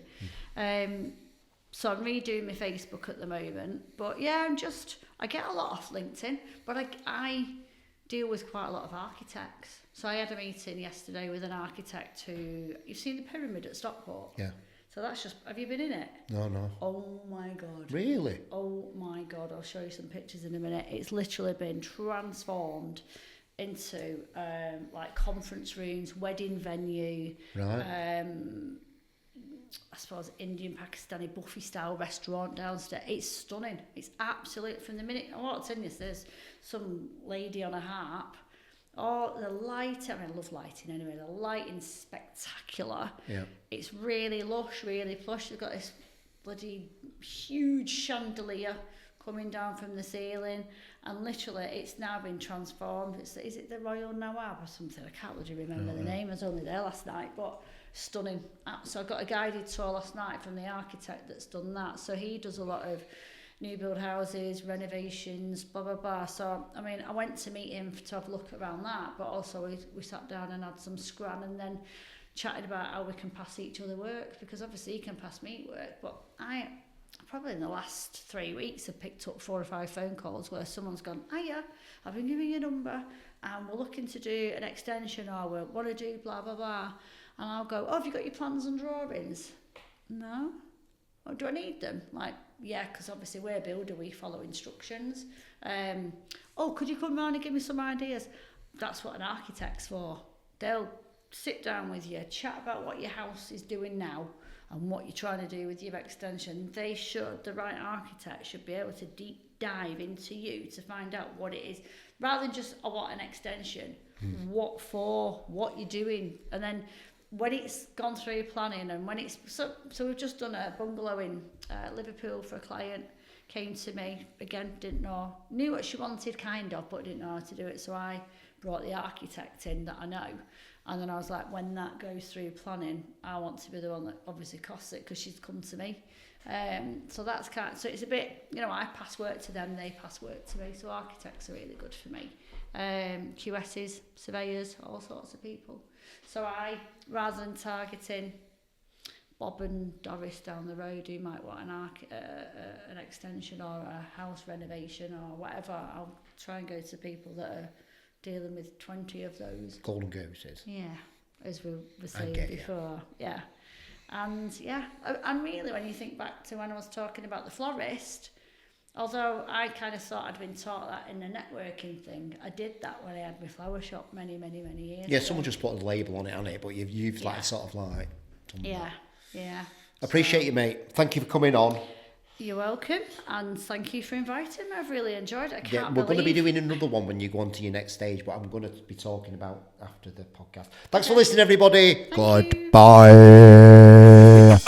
So I'm redoing my Facebook at the moment. But yeah, I get a lot off LinkedIn, but I deal with quite a lot of architects. So I had a meeting yesterday with an architect who, you've seen the pyramid at Stockport? Yeah. So that's just, have you been in it? No. Oh my God. Really? Oh my God, I'll show you some pictures in a minute. It's literally been transformed into like conference rooms, wedding venue, right. I suppose Indian, Pakistani, buffet style restaurant downstairs. It's stunning. It's absolute, from the minute I walked in, there's some lady on a harp. Oh, the light, I love lighting anyway. The lighting's spectacular. Yeah. It's really lush, really plush. They've got this bloody huge chandelier coming down from the ceiling, and literally it's now been transformed. Is it the Royal Nawab or something? I can't really remember the name. I was only there last night, but stunning. So I got a guided tour last night from the architect that's done that. So he does a lot of new build houses, renovations, blah, blah, blah. So, I mean, I went to meet him to have a look around that, but also we sat down and had some scran and then chatted about how we can pass each other work, because obviously he can pass me work, but probably in the last 3 weeks, I've picked up 4 or 5 phone calls where someone's gone, hiya, I've been giving you a number and we're looking to do an extension or we want to do blah, blah, blah. And I'll go, oh, have you got your plans and drawings? No. Oh, do I need them? Like, yeah, because obviously we're a builder, we follow instructions. Oh, could you come round and give me some ideas? That's what an architect's for. They'll sit down with you, chat about what your house is doing now and what you're trying to do with your extension. The right architect should be able to deep dive into you to find out what it is, rather than just, I want an extension. What for, what you're doing. And then when it's gone through planning and when it's, so we've just done a bungalow in Liverpool for a client, came to me, again, knew what she wanted kind of, but didn't know how to do it. So I brought the architect in that I know. And then I was like, when that goes through planning, I want to be the one that obviously costs it because she's come to me. So that's so it's a bit, I pass work to them, they pass work to me. So architects are really good for me. QSs, surveyors, all sorts of people. So I, rather than targeting Bob and Doris down the road who might want an extension or a house renovation or whatever, I'll try and go to people that are dealing with 20 of those. Golden gooses. Yeah, as we were saying before. Yeah. And really when you think back to when I was talking about the florist, although I kind of thought I'd been taught that in the networking thing, I did that when I had my flower shop many, many, many years ago. Someone just put a label on it, but you've like sort of like done that. Yeah. Appreciate you, mate. Thank you for coming on. You're welcome, and thank you for inviting me. I've really enjoyed it. We're going to be doing another one when you go on to your next stage, but I'm going to be talking about after the podcast. Thanks for listening, everybody. Thank you. Goodbye.